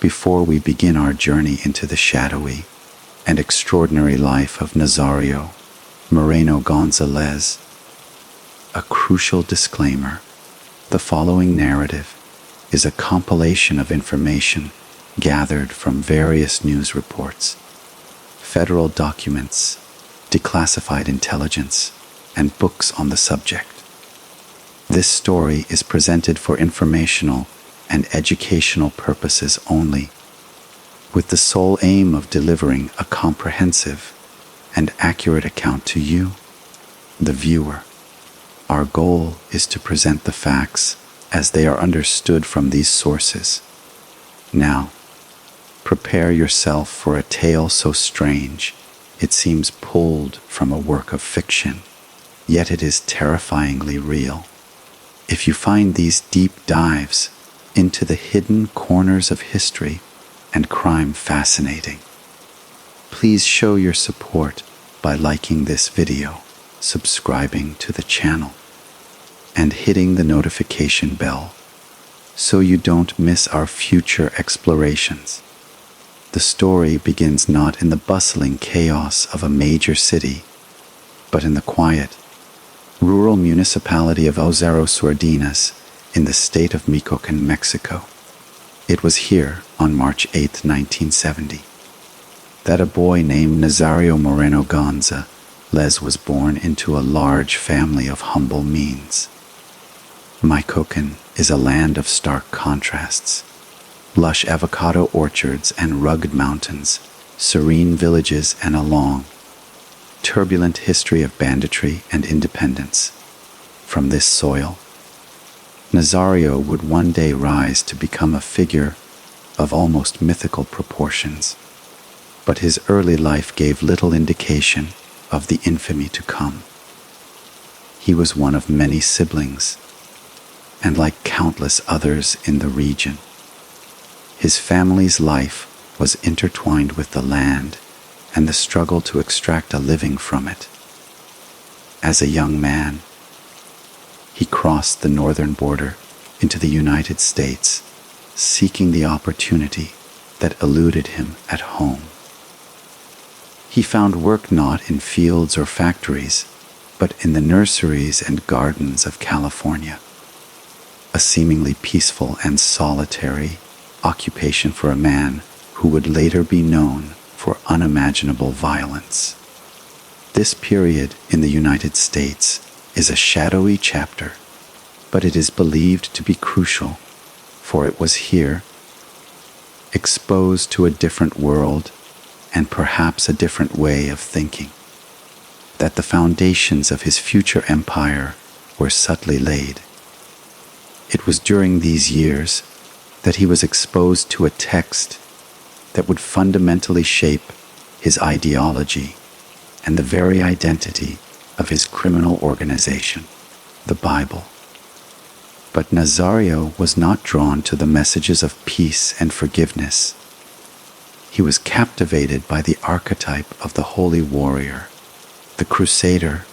before we begin our journey into the shadowy and extraordinary life of Nazario Moreno González, a crucial disclaimer: the following narrative is a compilation of information gathered from various news reports, federal documents, declassified intelligence, and books on the subject. This story is presented for informational and educational purposes only, with the sole aim of delivering a comprehensive and accurate account to you, the viewer. Our goal is to present the facts as they are understood from these sources. Now, prepare yourself for a tale so strange it seems pulled from a work of fiction, yet it is terrifyingly real. If you find these deep dives into the hidden corners of history and crime fascinating, please show your support by liking this video, subscribing to the channel, and hitting the notification bell so you don't miss our future explorations. The story begins not in the bustling chaos of a major city, but in the quiet, rural municipality of Ozero Suardinas in the state of Michoacán, Mexico. It was here on March 8, 1970, that a boy named Nazario Moreno González was born into a large family of humble means. Michoacán is a land of stark contrasts: lush avocado orchards and rugged mountains, serene villages, and a long, turbulent history of banditry and independence. From this soil, Nazario would one day rise to become a figure of almost mythical proportions, but his early life gave little indication of the infamy to come. He was one of many siblings, and like countless others in the region, his family's life was intertwined with the land and the struggle to extract a living from it. As a young man, he crossed the northern border into the United States, seeking the opportunity that eluded him at home. He found work not in fields or factories, but in the nurseries and gardens of California, a seemingly peaceful and solitary occupation for a man who would later be known for unimaginable violence. This period in the United States is a shadowy chapter, but it is believed to be crucial, for it was here, exposed to a different world and perhaps a different way of thinking, that the foundations of his future empire were subtly laid. It was during these years that he was exposed to a text that would fundamentally shape his ideology and the very identity of his criminal organization, the Bible. But Nazario was not drawn to the messages of peace and forgiveness. He was captivated by the archetype of the holy warrior, the crusader,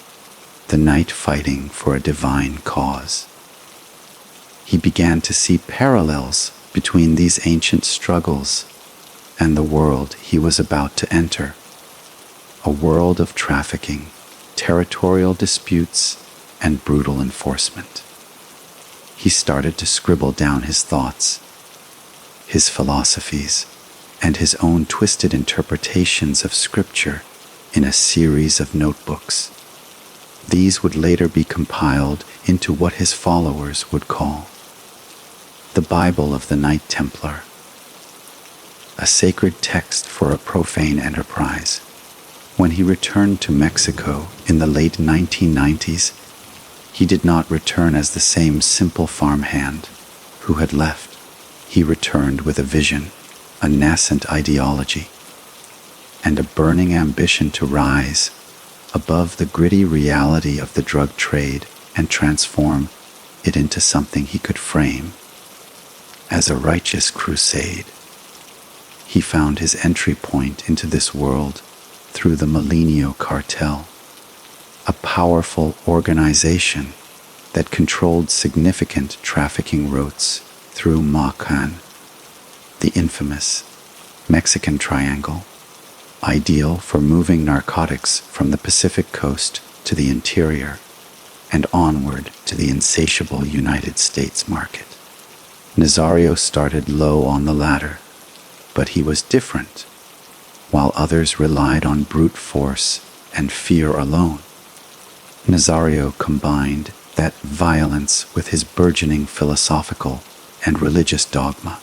the knight fighting for a divine cause. He began to see parallels between these ancient struggles and the world he was about to enter, a world of trafficking, territorial disputes, and brutal enforcement. He started to scribble down his thoughts, his philosophies, and his own twisted interpretations of Scripture in a series of notebooks. These would later be compiled into what his followers would call the Bible of the Knights Templar, a sacred text for a profane enterprise. When he returned to Mexico in the late 1990s, he did not return as the same simple farmhand who had left. He returned with a vision, a nascent ideology, and a burning ambition to rise above the gritty reality of the drug trade and transform it into something he could frame as a righteous crusade. He found his entry point into this world through the Milenio Cartel, a powerful organization that controlled significant trafficking routes through Michoacán. the infamous Mexican Triangle, ideal for moving narcotics from the Pacific coast to the interior and onward to the insatiable United States market. Nazario started low on the ladder, but he was different. While others relied on brute force and fear alone, Nazario combined that violence with his burgeoning philosophical and religious dogma.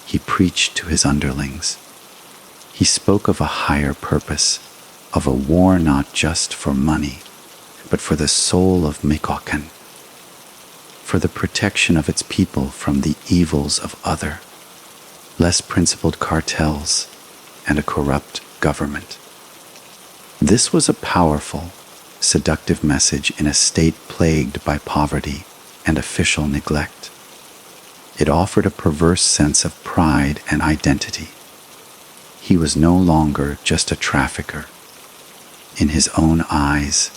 He preached to his underlings. He spoke of a higher purpose, of a war not just for money, but for the soul of Michoacán, for the protection of its people from the evils of other, less principled cartels and a corrupt government. This was a powerful, seductive message in a state plagued by poverty and official neglect. It offered a perverse sense of pride and identity. He was no longer just a trafficker. In his own eyes,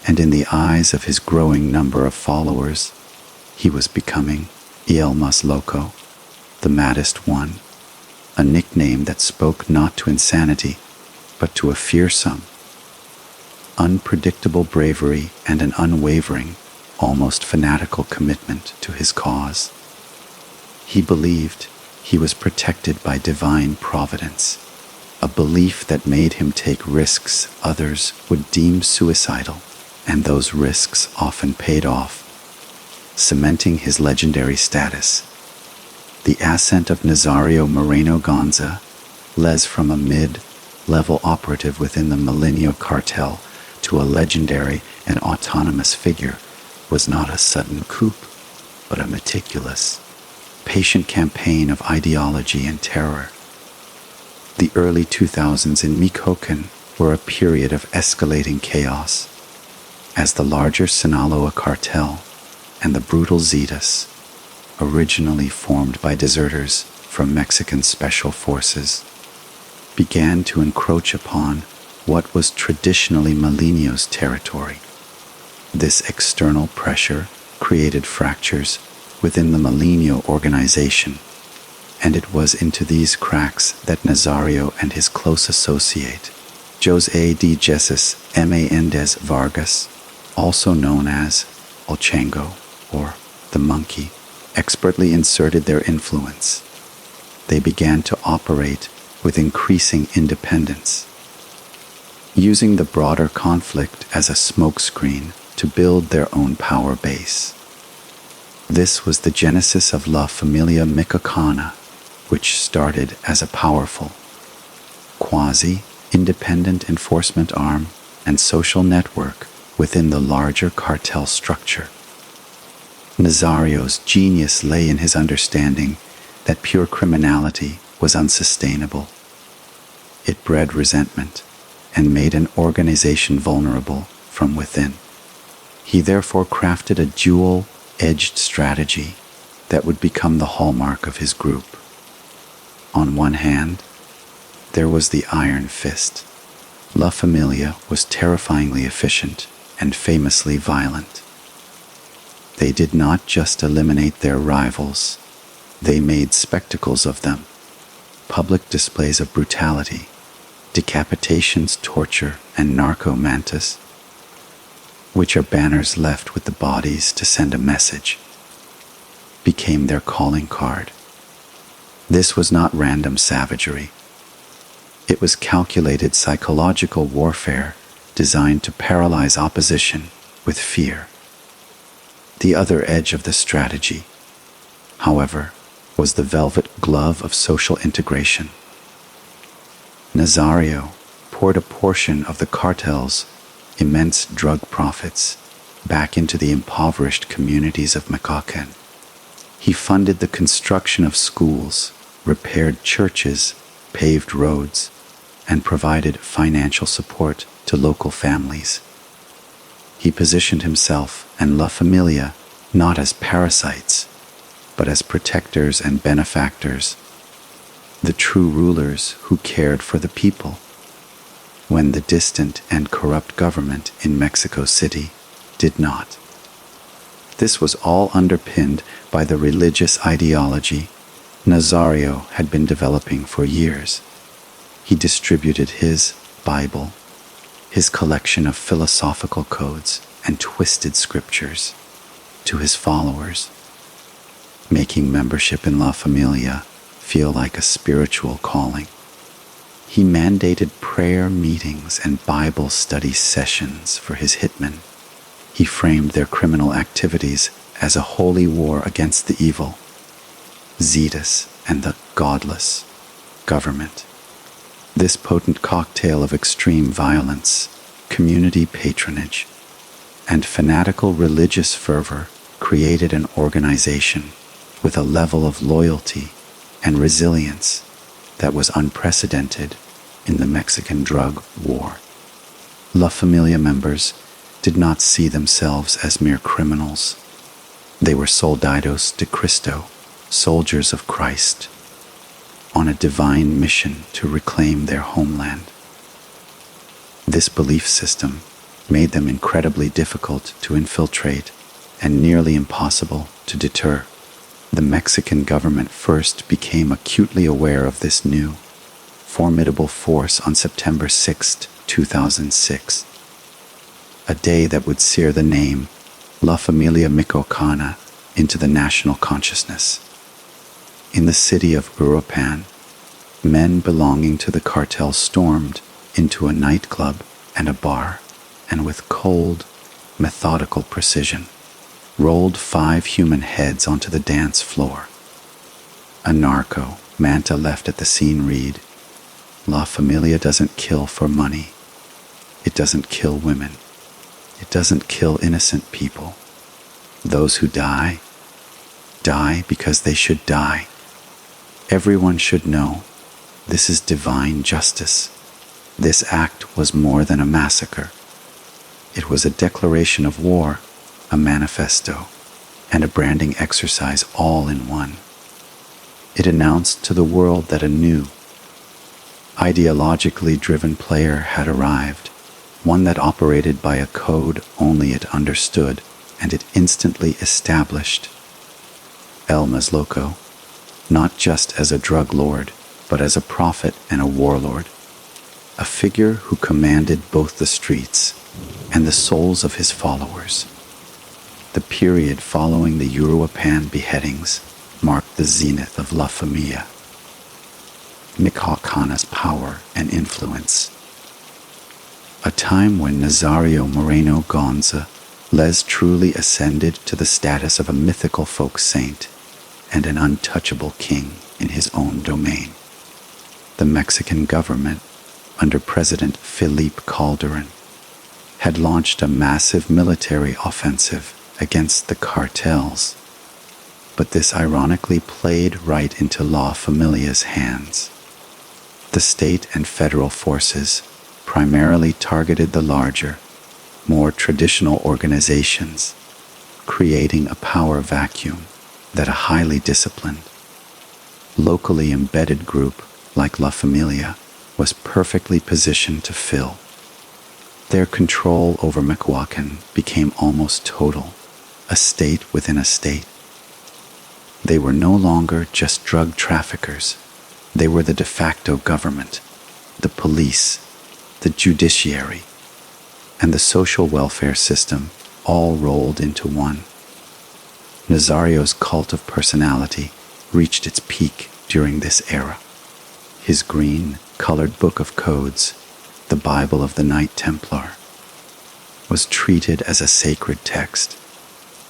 and in the eyes of his growing number of followers, he was becoming Más Loco, the Maddest One, a nickname that spoke not to insanity, but to a fearsome, unpredictable bravery and an unwavering, almost fanatical commitment to his cause. He believed he was protected by divine providence, a belief that made him take risks others would deem suicidal, and those risks often paid off, cementing his legendary status. The ascent of Nazario Moreno González from a mid-level operative within the Millennial Cartel to a legendary and autonomous figure was not a sudden coup, but a meticulous, patient campaign of ideology and terror. The early 2000s in Michoacán were a period of escalating chaos, as the larger Sinaloa cartel and the brutal Zetas, originally formed by deserters from Mexican special forces, began to encroach upon what was traditionally Milenio's territory. This external pressure created fractures within the Milenio organization, and it was into these cracks that Nazario and his close associate, José de Jesus Méndez Vargas, also known as El Chango, or the Monkey, expertly inserted their influence. They began to operate with increasing independence, using the broader conflict as a smokescreen to build their own power base. This was the genesis of La Familia Michoacana, which started as a powerful, quasi-independent enforcement arm and social network within the larger cartel structure. Nazario's genius lay in his understanding that pure criminality was unsustainable. It bred resentment and made an organization vulnerable from within. He therefore crafted a dual-edged strategy that would become the hallmark of his group. On one hand, there was the iron fist. La Familia was terrifyingly efficient and famously violent. They did not just eliminate their rivals, they made spectacles of them. Public displays of brutality, decapitations, torture, and narco-mantis, which are banners left with the bodies to send a message, became their calling card. This was not random savagery. It was calculated psychological warfare designed to paralyze opposition with fear. The other edge of the strategy, however, was the velvet glove of social integration. Nazario poured a portion of the cartel's immense drug profits back into the impoverished communities of Michoacán. He funded the construction of schools, repaired churches, paved roads, and provided financial support to local families. He positioned himself and La Familia not as parasites, but as protectors and benefactors, the true rulers who cared for the people, when the distant and corrupt government in Mexico City did not. This was all underpinned by the religious ideology Nazario had been developing for years. He distributed his Bible, his collection of philosophical codes and twisted scriptures, to his followers, making membership in La Familia feel like a spiritual calling. He mandated prayer meetings and Bible study sessions for his hitmen. He framed their criminal activities as a holy war against the evil, Zetas and the godless government. This potent cocktail of extreme violence, community patronage, and fanatical religious fervor created an organization with a level of loyalty and resilience that was unprecedented in the Mexican drug war. La Familia members did not see themselves as mere criminals. They were soldados de Cristo, soldiers of Christ, on a divine mission to reclaim their homeland. This belief system made them incredibly difficult to infiltrate and nearly impossible to deter. The Mexican government first became acutely aware of this new, formidable force on September 6, 2006, a day that would sear the name La Familia Michoacana into the national consciousness. In the city of Uruapan, men belonging to the cartel stormed into a nightclub and a bar, and with cold, methodical precision, rolled 5 human heads onto the dance floor. A narco, Manta, left at the scene read, "La Familia doesn't kill for money. It doesn't kill women. It doesn't kill innocent people. Those who die, die because they should die. Everyone should know this is divine justice. This act was more than a massacre. It was a declaration of war, a manifesto, and a branding exercise all in one. It announced to the world that a new, ideologically driven player had arrived, one that operated by a code only it understood, and it instantly established El Más Loco, not just as a drug lord, but as a prophet and a warlord, a figure who commanded both the streets and the souls of his followers. The period following the Uruapan beheadings marked the zenith of La Familia Michoacana's power and influence. A time when Nazario Moreno González truly ascended to the status of a mythical folk saint and an untouchable king in his own domain. The Mexican government, under President Felipe Calderon, had launched a massive military offensive against the cartels, but this ironically played right into La Familia's hands. The state and federal forces primarily targeted the larger, more traditional organizations, creating a power vacuum that a highly disciplined, locally embedded group like La Familia was perfectly positioned to fill. Their control over Michoacán became almost total, a state within a state. They were no longer just drug traffickers. They were the de facto government, the police, the judiciary, and the social welfare system all rolled into one. Nazario's cult of personality reached its peak during this era. His green-colored book of codes, the Bible of the Knights Templar, was treated as a sacred text,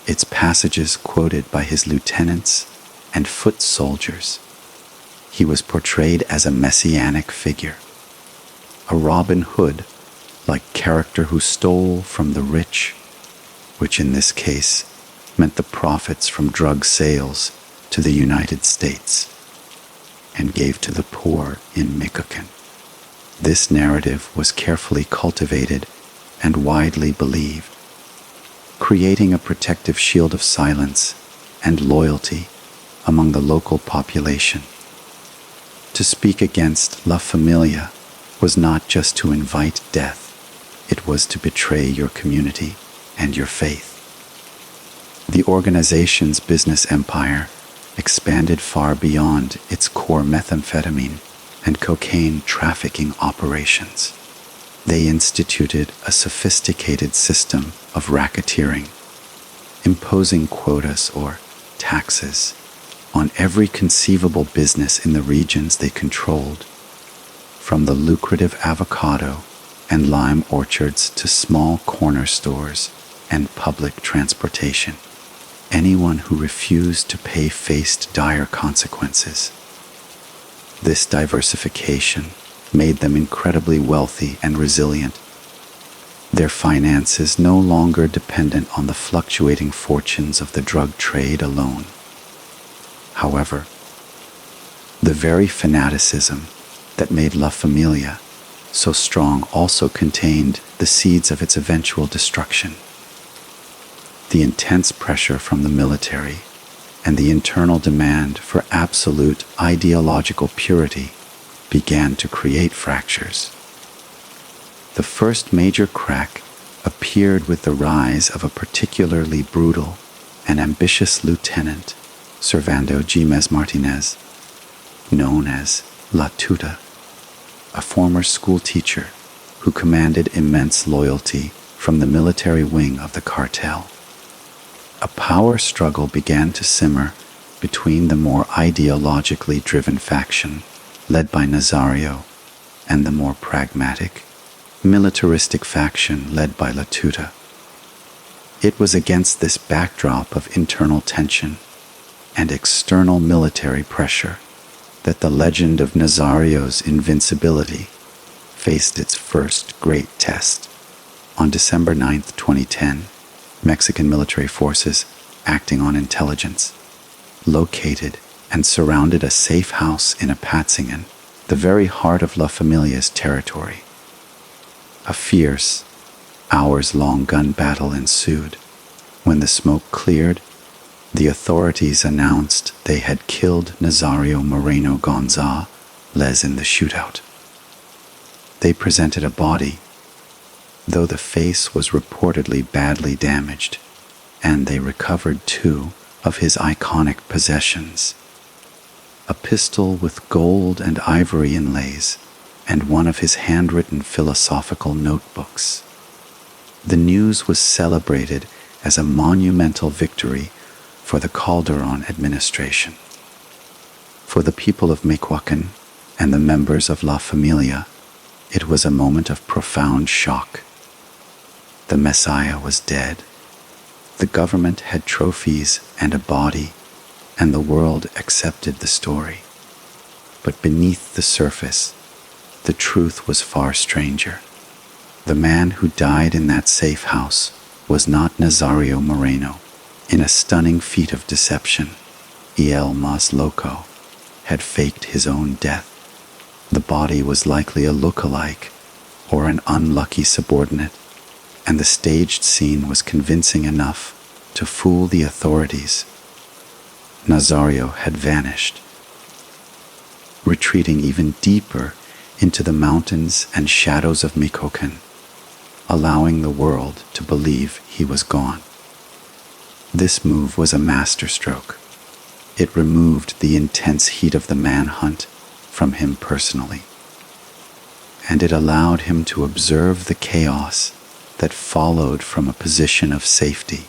its passages quoted by his lieutenants and foot soldiers. He was portrayed as a messianic figure, a Robin Hood-like character who stole from the rich, which in this case meant the profits from drug sales to the United States, and gave to the poor in Michoacán. This narrative was carefully cultivated and widely believed, creating a protective shield of silence and loyalty among the local population. To speak against La Familia was not just to invite death, it was to betray your community and your faith. The organization's business empire expanded far beyond its core methamphetamine and cocaine trafficking operations. They instituted a sophisticated system of racketeering, imposing quotas or taxes on every conceivable business in the regions they controlled, from the lucrative avocado and lime orchards to small corner stores and public transportation. Anyone who refused to pay faced dire consequences. This diversification made them incredibly wealthy and resilient, their finances no longer dependent on the fluctuating fortunes of the drug trade alone. However, the very fanaticism that made La Familia so strong also contained the seeds of its eventual destruction. The intense pressure from the military and the internal demand for absolute ideological purity began to create fractures. The first major crack appeared with the rise of a particularly brutal and ambitious lieutenant, Servando Giménez Martinez, known as La Tuta, a former school teacher who commanded immense loyalty from the military wing of the cartel. A power struggle began to simmer between the more ideologically driven faction led by Nazario and the more pragmatic, militaristic faction led by La Tuta. It was against this backdrop of internal tension and external military pressure that the legend of Nazario's invincibility faced its first great test. On December 9, 2010, Mexican military forces, acting on intelligence, located and surrounded a safe house in Apatzingán, the very heart of La Familia's territory. A fierce, hours-long gun battle ensued. When the smoke cleared, the authorities announced they had killed Nazario Moreno González in the shootout. They presented a body, though the face was reportedly badly damaged, and they recovered two of his iconic possessions: a pistol with gold and ivory inlays, and one of his handwritten philosophical notebooks. The news was celebrated as a monumental victory for the Calderon administration. For the people of Michoacán and the members of La Familia, it was a moment of profound shock. The Messiah was dead. The government had trophies and a body, and the world accepted the story. But beneath the surface, the truth was far stranger. The man who died in that safe house was not Nazario Moreno. In a stunning feat of deception, Más Loco had faked his own death. The body was likely a look-alike or an unlucky subordinate, and the staged scene was convincing enough to fool the authorities. Nazario had vanished, retreating even deeper into the mountains and shadows of Michoacán, allowing the world to believe he was gone. This move was a masterstroke. It removed the intense heat of the manhunt from him personally, and it allowed him to observe the chaos that followed from a position of safety,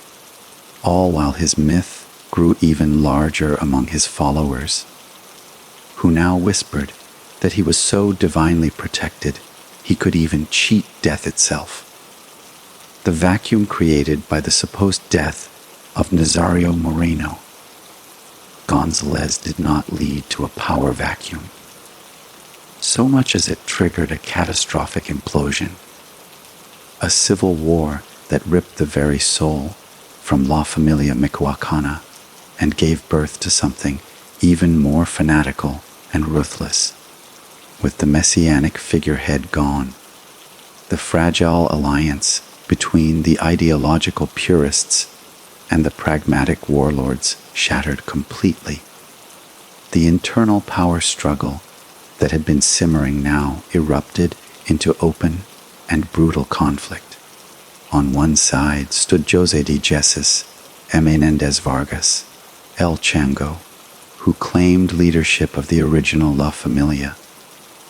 all while his myth grew even larger among his followers, who now whispered that he was so divinely protected he could even cheat death itself. The vacuum created by the supposed death of Nazario Moreno González did not lead to a power vacuum, so much as it triggered a catastrophic implosion, a civil war that ripped the very soul from La Familia Michoacana and gave birth to something even more fanatical and ruthless. With the messianic figurehead gone, the fragile alliance between the ideological purists and the pragmatic warlords shattered completely. The internal power struggle that had been simmering now erupted into open and brutal conflict. On one side stood José de Jesus, Menéndez Vargas, El Chango, who claimed leadership of the original La Familia,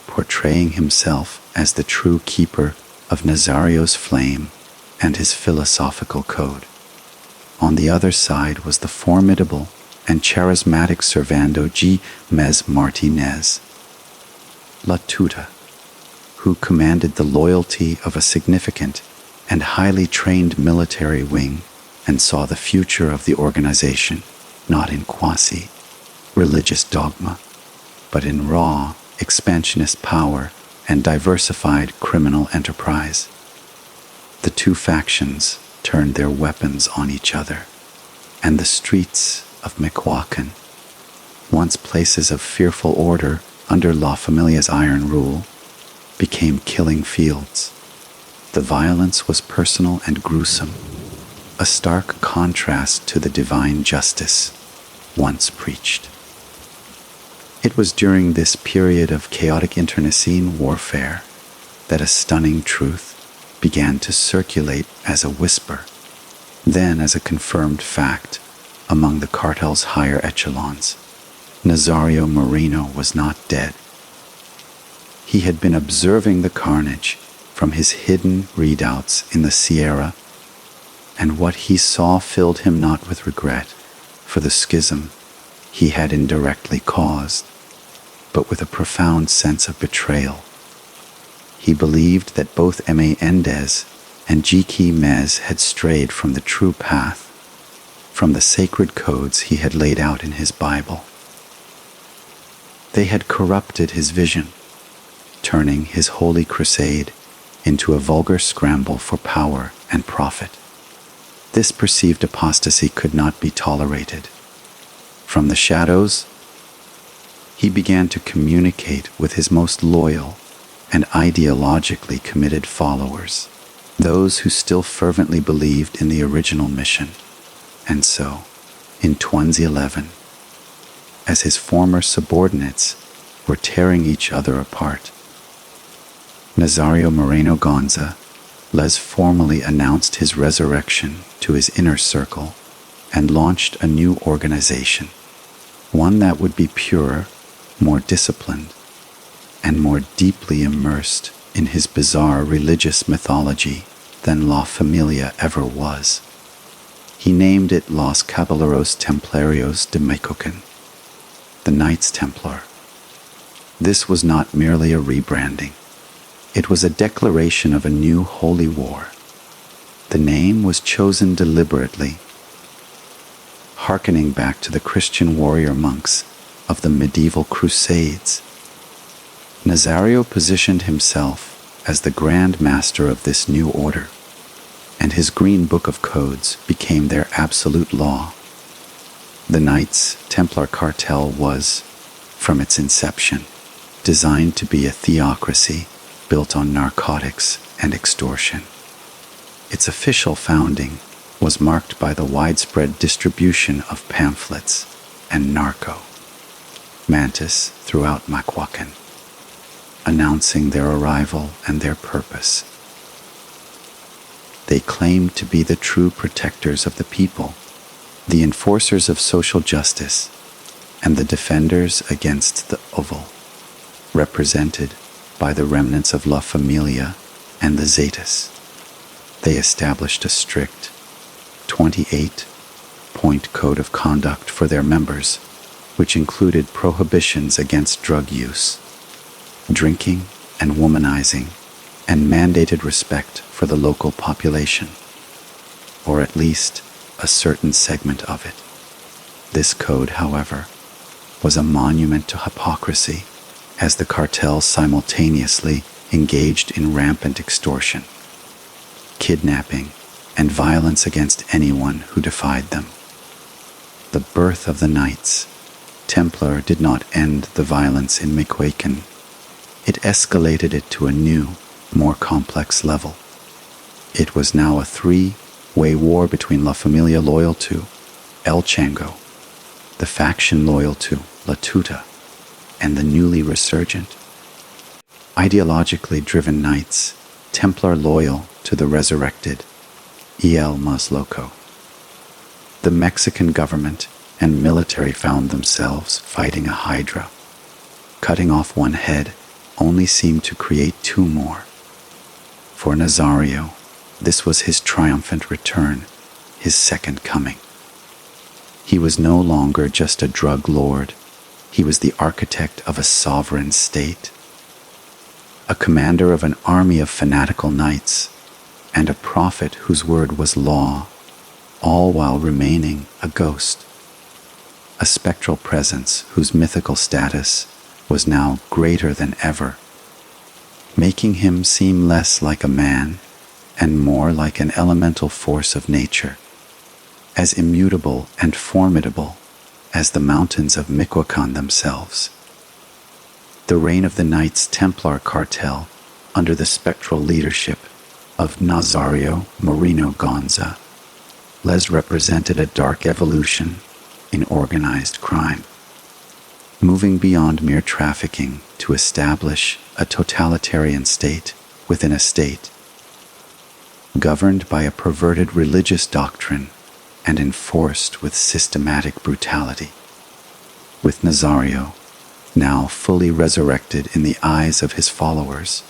portraying himself as the true keeper of Nazario's flame and his philosophical code. On the other side was the formidable and charismatic Servando G. Mez Martinez, La Tuta, who commanded the loyalty of a significant and highly trained military wing and saw the future of the organization not in quasi-religious dogma, but in raw, expansionist power and diversified criminal enterprise. The two factions turned their weapons on each other, and the streets of Michoacán, once places of fearful order under La Familia's iron rule, became killing fields. The violence was personal and gruesome, a stark contrast to the divine justice once preached. It was during this period of chaotic internecine warfare that a stunning truth began to circulate as a whisper, then as a confirmed fact among the cartel's higher echelons. Nazario Moreno was not dead. He had been observing the carnage from his hidden redoubts in the Sierra, and what he saw filled him not with regret for the schism he had indirectly caused, but with a profound sense of betrayal. He believed that both M.A. Endez and G.K. Mez had strayed from the true path, from the sacred codes he had laid out in his Bible. They had corrupted his vision, turning his holy crusade into a vulgar scramble for power and profit. This perceived apostasy could not be tolerated. From the shadows, he began to communicate with his most loyal and ideologically committed followers, those who still fervently believed in the original mission. And so, in 2011, as his former subordinates were tearing each other apart, Nazario Moreno González formally announced his resurrection to his inner circle and launched a new organization, one that would be purer, more disciplined, and more deeply immersed in his bizarre religious mythology than La Familia ever was. He named it Los Caballeros Templarios de Michoacán, the Knights Templar. This was not merely a rebranding. It was a declaration of a new holy war. The name was chosen deliberately, hearkening back to the Christian warrior monks of the medieval Crusades. Nazario positioned himself as the Grand Master of this new order, and his Green Book of Codes became their absolute law. The Knights Templar cartel was, from its inception, designed to be a theocracy built on narcotics and extortion. Its official founding was marked by the widespread distribution of pamphlets and narco mantis throughout Michoacán, announcing their arrival and their purpose. They claimed to be the true protectors of the people, the enforcers of social justice, and the defenders against the evil, represented by the remnants of La Familia and the Zetas. They established a strict 28-point code of conduct for their members, which included prohibitions against drug use, drinking and womanizing, and mandated respect for the local population, or at least a certain segment of it. This code, however, was a monument to hypocrisy, as the cartel simultaneously engaged in rampant extortion, kidnapping, and violence against anyone who defied them. The birth of the Knights Templar did not end the violence in Michoacán. It escalated it to a new, more complex level. It was now a three-way war between La Familia loyal to El Chango, the faction loyal to La Tuta, and the newly resurgent, ideologically driven Knights Templar loyal to the resurrected Más Loco. The Mexican government and military found themselves fighting a hydra. Cutting off one head only seemed to create two more. For Nazario, this was his triumphant return, his second coming. He was no longer just a drug lord. He was the architect of a sovereign state, a commander of an army of fanatical knights, and a prophet whose word was law, all while remaining a ghost, a spectral presence whose mythical status was now greater than ever, making him seem less like a man and more like an elemental force of nature, as immutable and formidable as the mountains of Michoacán themselves. The reign of the Knights Templar cartel under the spectral leadership of Nazario Moreno González represented a dark evolution in organized crime, moving beyond mere trafficking to establish a totalitarian state within a state, governed by a perverted religious doctrine and enforced with systematic brutality. With Nazario now fully resurrected in the eyes of his followers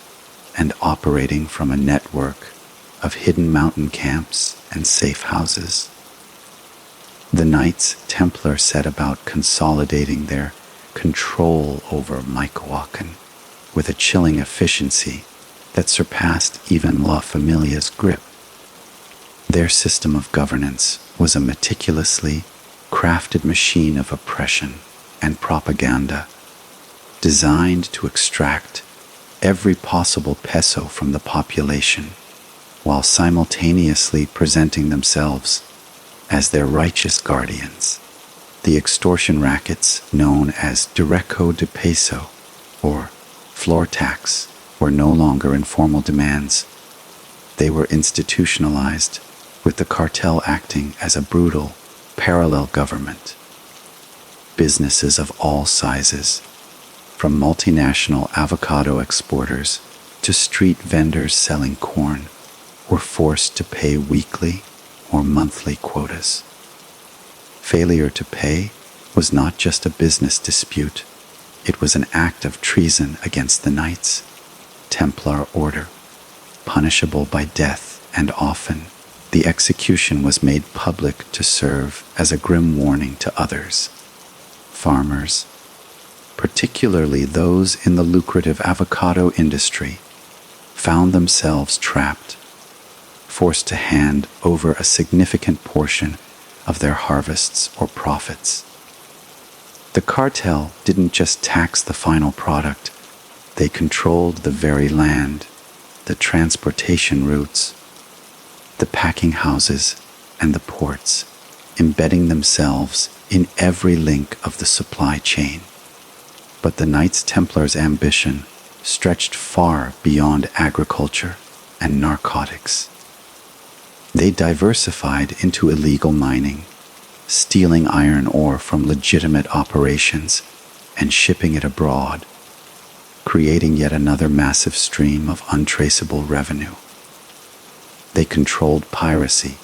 and operating from a network of hidden mountain camps and safe houses, the Knights Templar set about consolidating their control over Michoacán with a chilling efficiency that surpassed even La Familia's grip. Their system of governance was a meticulously crafted machine of oppression and propaganda, designed to extract every possible peso from the population, while simultaneously presenting themselves as their righteous guardians. The extortion rackets known as derecho de peso, or floor tax, were no longer informal demands. They were institutionalized, with the cartel acting as a brutal, parallel government. Businesses of all sizes, from multinational avocado exporters to street vendors selling corn, were forced to pay weekly or monthly quotas. Failure to pay was not just a business dispute, it was an act of treason against the Knights Templar order, punishable by death, and often the execution was made public to serve as a grim warning to others. Farmers, particularly those in the lucrative avocado industry, found themselves trapped, forced to hand over a significant portion of their harvests or profits. The cartel didn't just tax the final product, they controlled the very land, the transportation routes, the packing houses, and the ports, embedding themselves in every link of the supply chain. But the Knights Templars' ambition stretched far beyond agriculture and narcotics. They diversified into illegal mining, stealing iron ore from legitimate operations and shipping it abroad, creating yet another massive stream of untraceable revenue. They controlled piracy,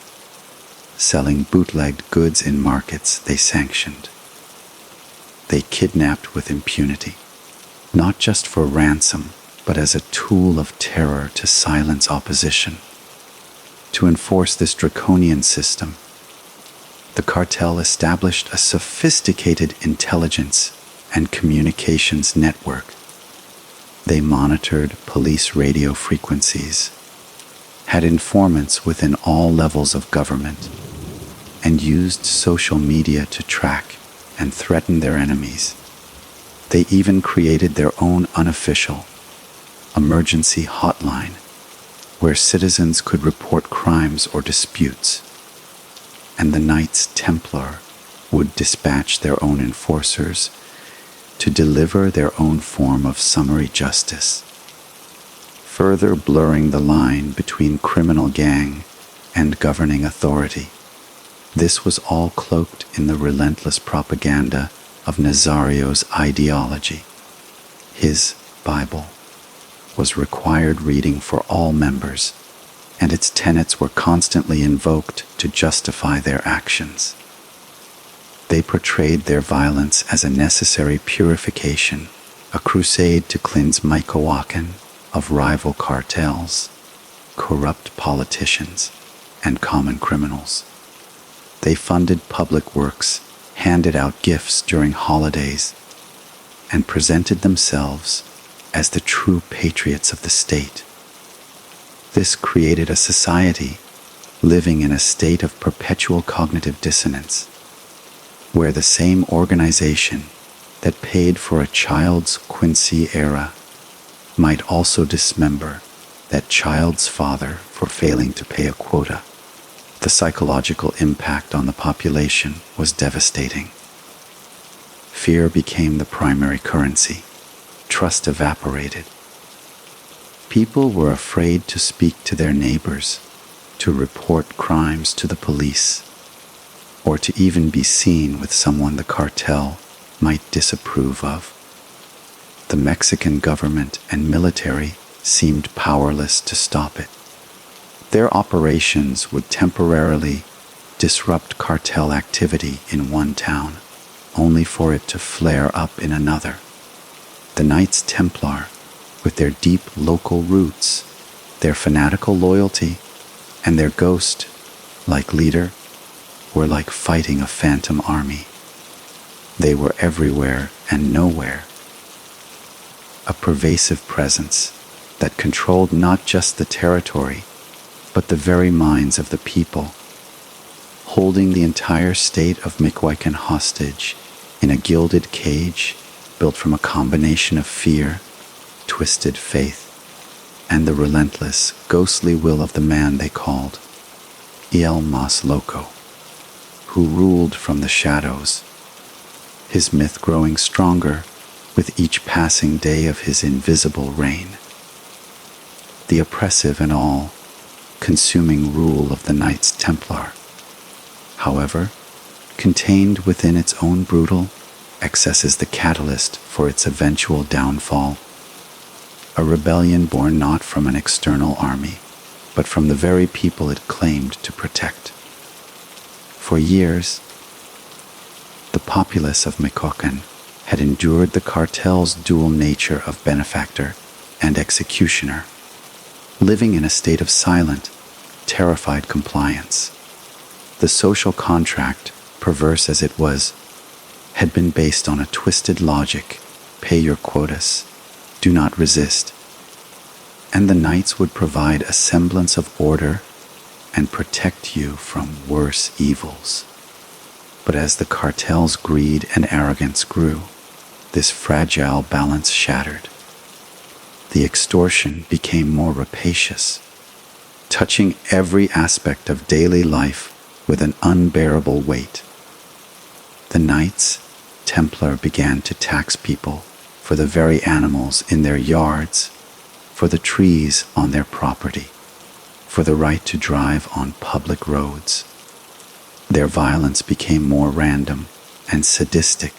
selling bootlegged goods in markets they sanctioned. They kidnapped with impunity, not just for ransom, but as a tool of terror to silence opposition. To enforce this draconian system, the cartel established a sophisticated intelligence and communications network. They monitored police radio frequencies, had informants within all levels of government, and used social media to track and threaten their enemies. They even created their own unofficial emergency hotline where citizens could report crimes or disputes, and the Knights Templar would dispatch their own enforcers to deliver their own form of summary justice, further blurring the line between criminal gang and governing authority. This was all cloaked in the relentless propaganda of Nazario's ideology. His Bible was required reading for all members, and its tenets were constantly invoked to justify their actions. They portrayed their violence as a necessary purification, a crusade to cleanse Michoacán of rival cartels, corrupt politicians, and common criminals. They funded public works, handed out gifts during holidays, and presented themselves as the true patriots of the state. This created a society living in a state of perpetual cognitive dissonance, where the same organization that paid for a child's Quincy era might also dismember that child's father for failing to pay a quota. The psychological impact on the population was devastating. Fear became the primary currency. Trust evaporated. People were afraid to speak to their neighbors, to report crimes to the police, or to even be seen with someone the cartel might disapprove of. The Mexican government and military seemed powerless to stop it. Their operations would temporarily disrupt cartel activity in one town, only for it to flare up in another. The Knights Templar, with their deep local roots, their fanatical loyalty, and their ghost-like leader, were like fighting a phantom army. They were everywhere and nowhere, a pervasive presence that controlled not just the territory, but the very minds of the people, holding the entire state of Michoacán hostage in a gilded cage built from a combination of fear, twisted faith, and the relentless, ghostly will of the man they called El Más Loco, who ruled from the shadows, his myth growing stronger with each passing day of his invisible reign. The oppressive and all-consuming rule of the Knights Templar, however, contained within its own brutal excess is the catalyst for its eventual downfall, a rebellion born not from an external army, but from the very people it claimed to protect. For years, the populace of Michoacán had endured the cartel's dual nature of benefactor and executioner, living in a state of silent, terrified compliance. The social contract, perverse as it was, had been based on a twisted logic: pay your quotas, do not resist, and the knights would provide a semblance of order and protect you from worse evils. But as the cartel's greed and arrogance grew, this fragile balance shattered. The extortion became more rapacious, touching every aspect of daily life with an unbearable weight. The Knights Templar began to tax people for the very animals in their yards, for the trees on their property, for the right to drive on public roads. Their violence became more random and sadistic,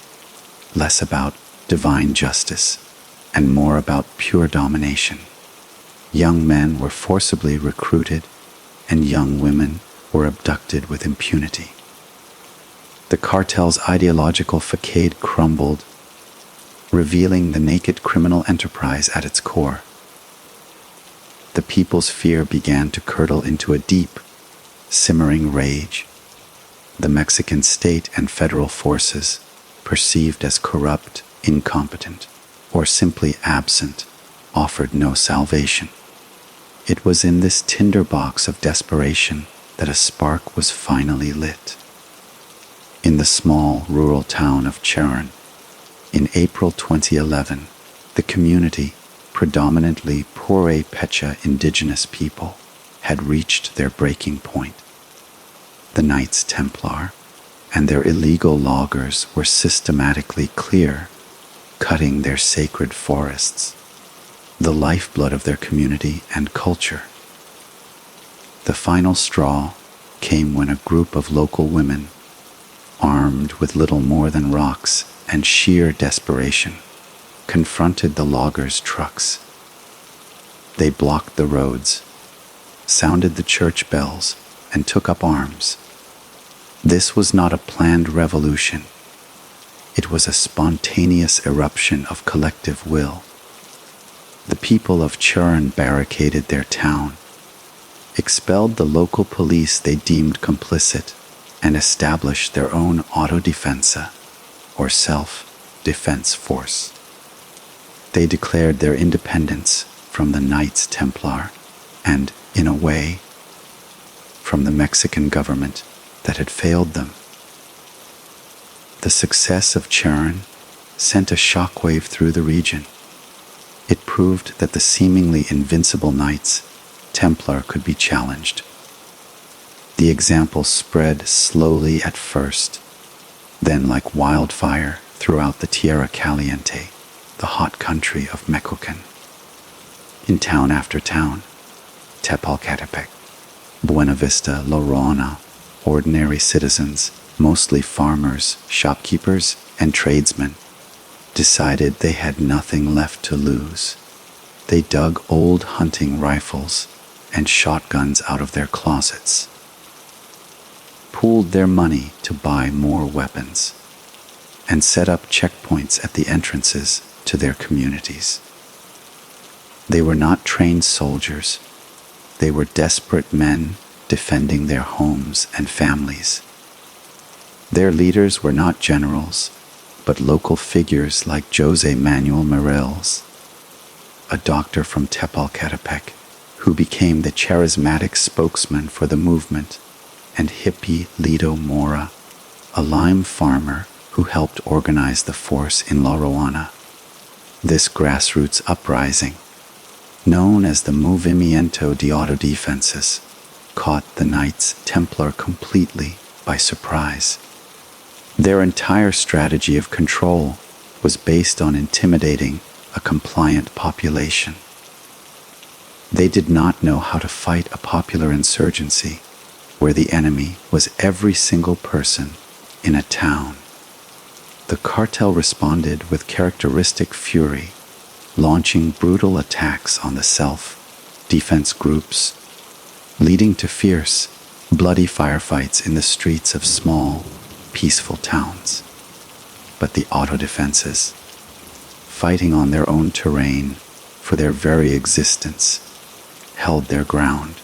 less about divine justice and more about pure domination. Young men were forcibly recruited, and young women were abducted with impunity. The cartel's ideological facade crumbled, revealing the naked criminal enterprise at its core. The people's fear began to curdle into a deep, simmering rage. The Mexican state and federal forces, perceived as corrupt, incompetent, or simply absent, offered no salvation. It was in this tinderbox of desperation that a spark was finally lit. In the small rural town of Cherán, in April 2011, the community, predominantly Purépecha indigenous people, had reached their breaking point. The Knights Templar and their illegal loggers were systematically cutting their sacred forests, the lifeblood of their community and culture. The final straw came when a group of local women, armed with little more than rocks and sheer desperation, confronted the loggers' trucks. They blocked the roads, sounded the church bells, and took up arms. This was not a planned revolution. It was a spontaneous eruption of collective will. The people of Churn barricaded their town, expelled the local police they deemed complicit, and established their own autodefensa, or self-defense force. They declared their independence from the Knights Templar and, in a way, from the Mexican government that had failed them. The success of Churn sent a shockwave through the region. It proved that the seemingly invincible Knights Templar could be challenged. The example spread slowly at first, then like wildfire throughout the Tierra Caliente, the hot country of Michoacán. In town after town, Tepalcatepec, Buena Vista, La Rona, ordinary citizens, mostly farmers, shopkeepers, and tradesmen, decided they had nothing left to lose. They dug old hunting rifles and shotguns out of their closets, pooled their money to buy more weapons, and set up checkpoints at the entrances to their communities. They were not trained soldiers. They were desperate men defending their homes and families. Their leaders were not generals, but local figures like José Manuel Morales, a doctor from Tepalcatepec, who became the charismatic spokesman for the movement, and hippie Lido Mora, a lime farmer who helped organize the force in La Rona. This grassroots uprising, known as the Movimiento de Autodefensas, caught the Knights Templar completely by surprise. Their entire strategy of control was based on intimidating a compliant population. They did not know how to fight a popular insurgency where the enemy was every single person in a town. The cartel responded with characteristic fury, launching brutal attacks on the self-defense groups, leading to fierce, bloody firefights in the streets of small, peaceful towns. But the autodefenses, fighting on their own terrain for their very existence, held their ground.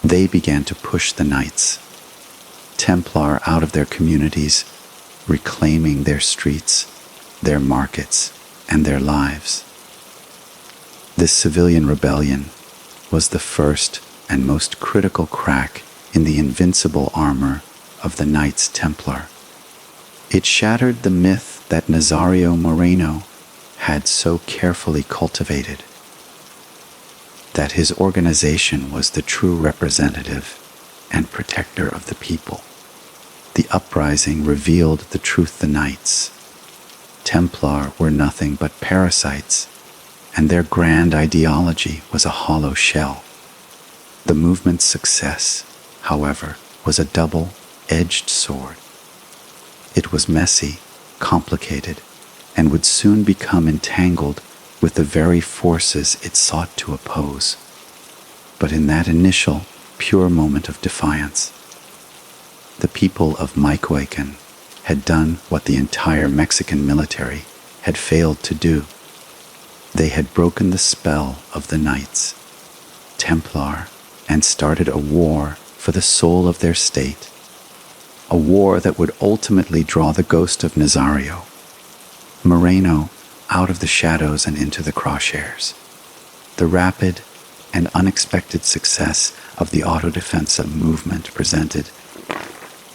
They began to push the Knights Templar out of their communities, reclaiming their streets, their markets, and their lives. This civilian rebellion was the first and most critical crack in the invincible armor of the Knights Templar. It shattered the myth that Nazario Moreno had so carefully cultivated, that his organization was the true representative and protector of the people. The uprising revealed the truth. The Knights Templar were nothing but parasites, and their grand ideology was a hollow shell. The movement's success, however, was a double-edged sword. It was messy, complicated, and would soon become entangled with the very forces it sought to oppose. But in that initial, pure moment of defiance, the people of Michoacán had done what the entire Mexican military had failed to do. They had broken the spell of the Knights Templar and started a war for the soul of their state, a war that would ultimately draw the ghost of Nazario Moreno out of the shadows and into the crosshairs. The rapid and unexpected success of the autodefensa movement presented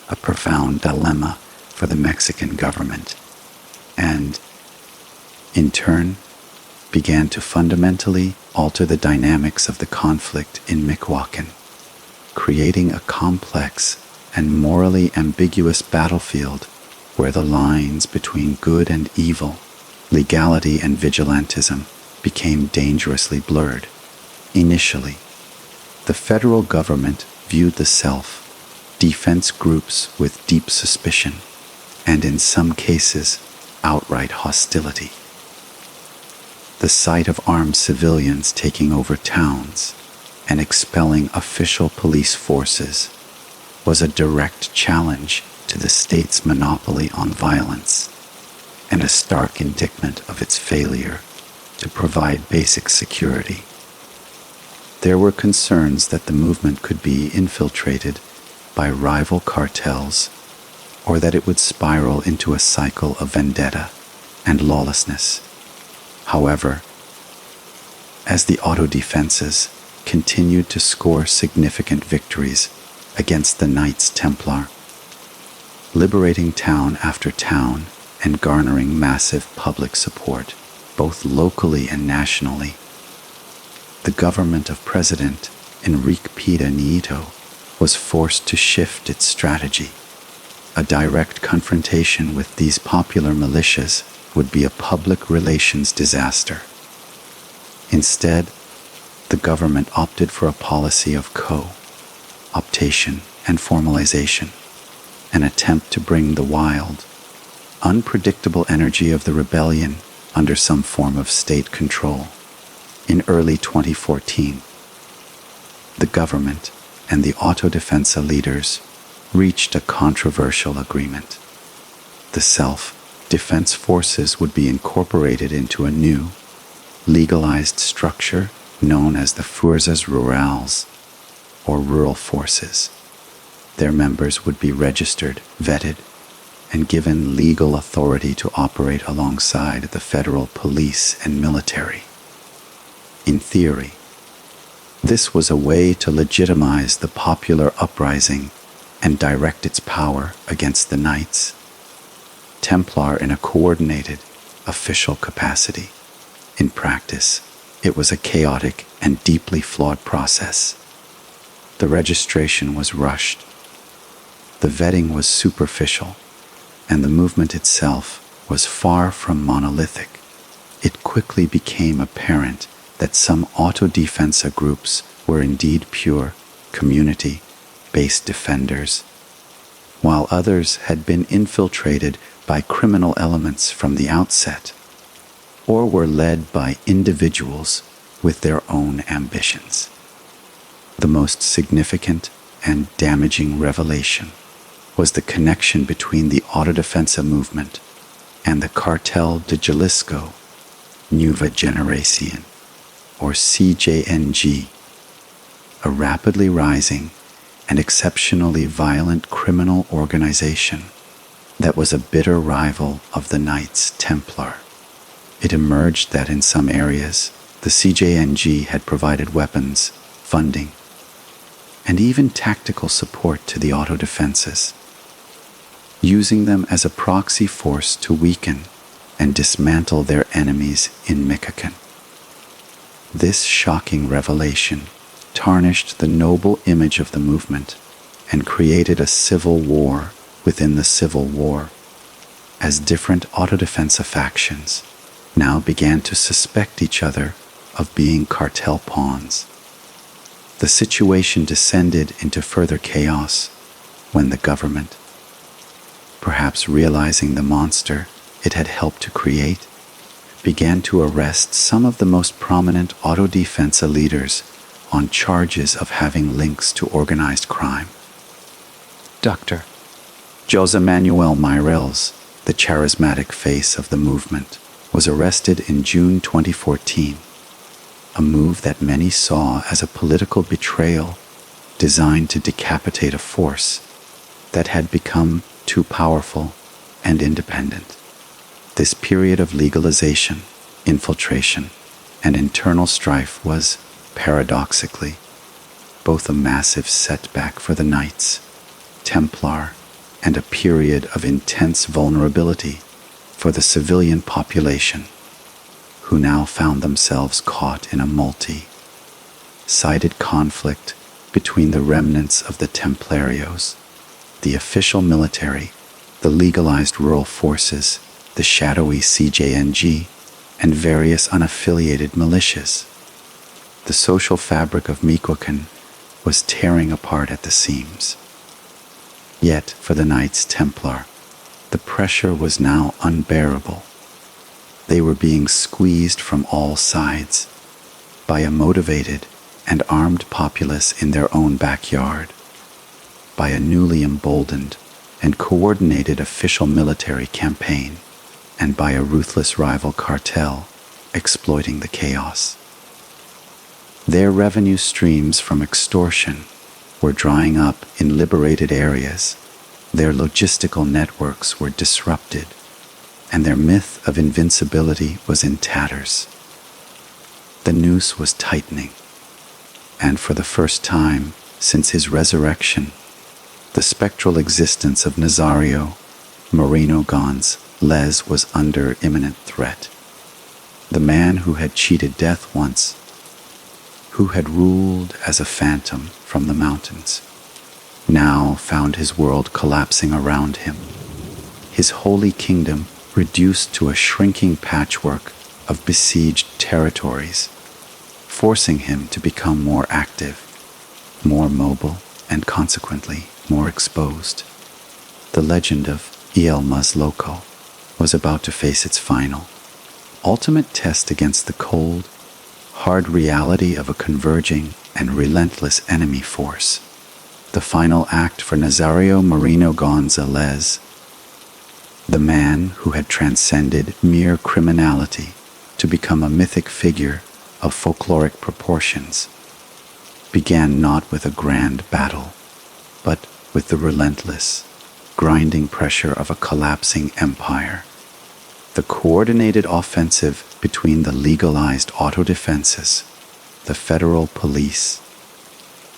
a profound dilemma for the Mexican government and, in turn, began to fundamentally alter the dynamics of the conflict in Michoacán, creating a complex and morally ambiguous battlefield where the lines between good and evil, legality and vigilantism became dangerously blurred. Initially, the federal government viewed the self-defense groups with deep suspicion and, in some cases, outright hostility. The sight of armed civilians taking over towns and expelling official police forces was a direct challenge to the state's monopoly on violence and a stark indictment of its failure to provide basic security. There were concerns that the movement could be infiltrated by rival cartels or that it would spiral into a cycle of vendetta and lawlessness. However, as the autodefenses continued to score significant victories against the Knights Templar, liberating town after town and garnering massive public support, both locally and nationally, the government of President Enrique Peña Nieto was forced to shift its strategy. A direct confrontation with these popular militias would be a public relations disaster. Instead, the government opted for a policy of co-optation and formalization, an attempt to bring the wild, unpredictable energy of the rebellion under some form of state control. In early 2014, the government and the Autodefensa leaders reached a controversial agreement. The self-defense forces would be incorporated into a new, legalized structure known as the Fuerzas Rurales, or rural forces. Their members would be registered, vetted, and given legal authority to operate alongside the federal police and military. In theory, this was a way to legitimize the popular uprising and direct its power against the Knights Templar in a coordinated, official capacity. In practice, it was a chaotic and deeply flawed process. The registration was rushed, the vetting was superficial, and the movement itself was far from monolithic. It quickly became apparent that some autodefensa groups were indeed pure community-based defenders, while others had been infiltrated by criminal elements from the outset, or were led by individuals with their own ambitions. The most significant and damaging revelation was the connection between the Autodefensa movement and the Cartel de Jalisco Nueva Generación, or CJNG, a rapidly rising and exceptionally violent criminal organization that was a bitter rival of the Knights Templar. It emerged that in some areas, the CJNG had provided weapons, funding, and even tactical support to the autodefenses, using them as a proxy force to weaken and dismantle their enemies in Michoacán. This shocking revelation tarnished the noble image of the movement and created a civil war within the civil war, as different autodefensa factions now began to suspect each other of being cartel pawns. The situation descended into further chaos when the government, perhaps realizing the monster it had helped to create, began to arrest some of the most prominent autodefensa leaders on charges of having links to organized crime. Dr. José Manuel Mireles, the charismatic face of the movement, was arrested in June 2014, a move that many saw as a political betrayal designed to decapitate a force that had become too powerful and independent. This period of legalization, infiltration, and internal strife was, paradoxically, both a massive setback for the Knights Templar and a period of intense vulnerability for the civilian population, who now found themselves caught in a multi-sided conflict between the remnants of the Templarios, the official military, the legalized rural forces, the shadowy CJNG, and various unaffiliated militias. The social fabric of Michoacán was tearing apart at the seams. Yet, for the Knights Templar, the pressure was now unbearable. They were being squeezed from all sides by a motivated and armed populace in their own backyard. by a newly emboldened and coordinated official military campaign, and by a ruthless rival cartel exploiting the chaos. Their revenue streams from extortion were drying up in liberated areas, their logistical networks were disrupted, and their myth of invincibility was in tatters. The noose was tightening, and for the first time since his resurrection, the spectral existence of Nazario Moreno González was under imminent threat. The man who had cheated death once, who had ruled as a phantom from the mountains, now found his world collapsing around him, his holy kingdom reduced to a shrinking patchwork of besieged territories, forcing him to become more active, more mobile, and consequently more exposed. The legend of Más Loco was about to face its final, ultimate test against the cold, hard reality of a converging and relentless enemy force. The final act for Nazario Moreno González, the man who had transcended mere criminality to become a mythic figure of folkloric proportions, began not with a grand battle, but with the relentless, grinding pressure of a collapsing empire. The coordinated offensive between the legalized autodefenses, the federal police,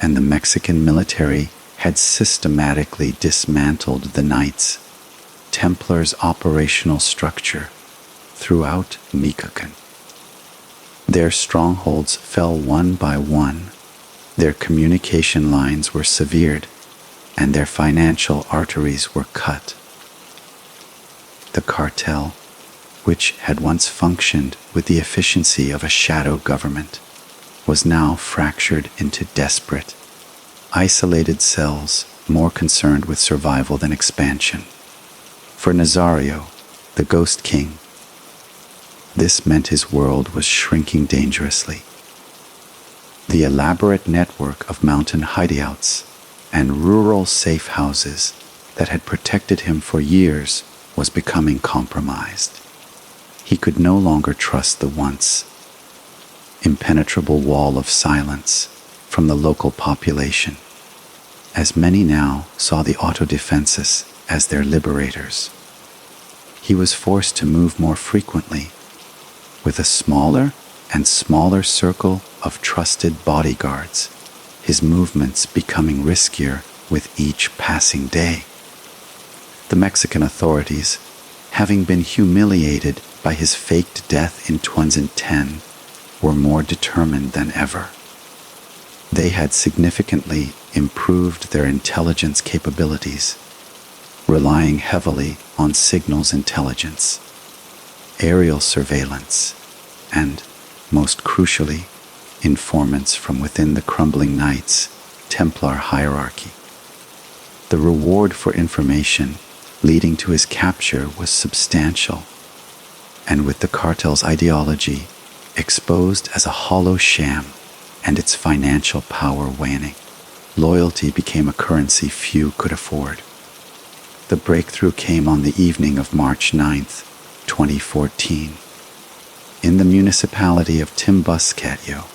and the Mexican military had systematically dismantled the Knights Templar's operational structure throughout Michoacán. Their strongholds fell one by one, their communication lines were severed, and their financial arteries were cut. The cartel, which had once functioned with the efficiency of a shadow government, was now fractured into desperate, isolated cells more concerned with survival than expansion. For Nazario, the Ghost King, this meant his world was shrinking dangerously. The elaborate network of mountain hideouts and rural safe houses that had protected him for years was becoming compromised. He could no longer trust the once impenetrable wall of silence from the local population, as many now saw the autodefenses as their liberators. He was forced to move more frequently, with a smaller and smaller circle of trusted bodyguards, his movements becoming riskier with each passing day. The Mexican authorities, having been humiliated by his faked death in 2010, were more determined than ever. They had significantly improved their intelligence capabilities, relying heavily on signals intelligence, aerial surveillance, and, most crucially, informants from within the crumbling Knights Templar hierarchy. The reward for information leading to his capture was substantial, and with the cartel's ideology exposed as a hollow sham and its financial power waning, loyalty became a currency few could afford. The breakthrough came on the evening of March 9th, 2014, in the municipality of Timbuscatyo,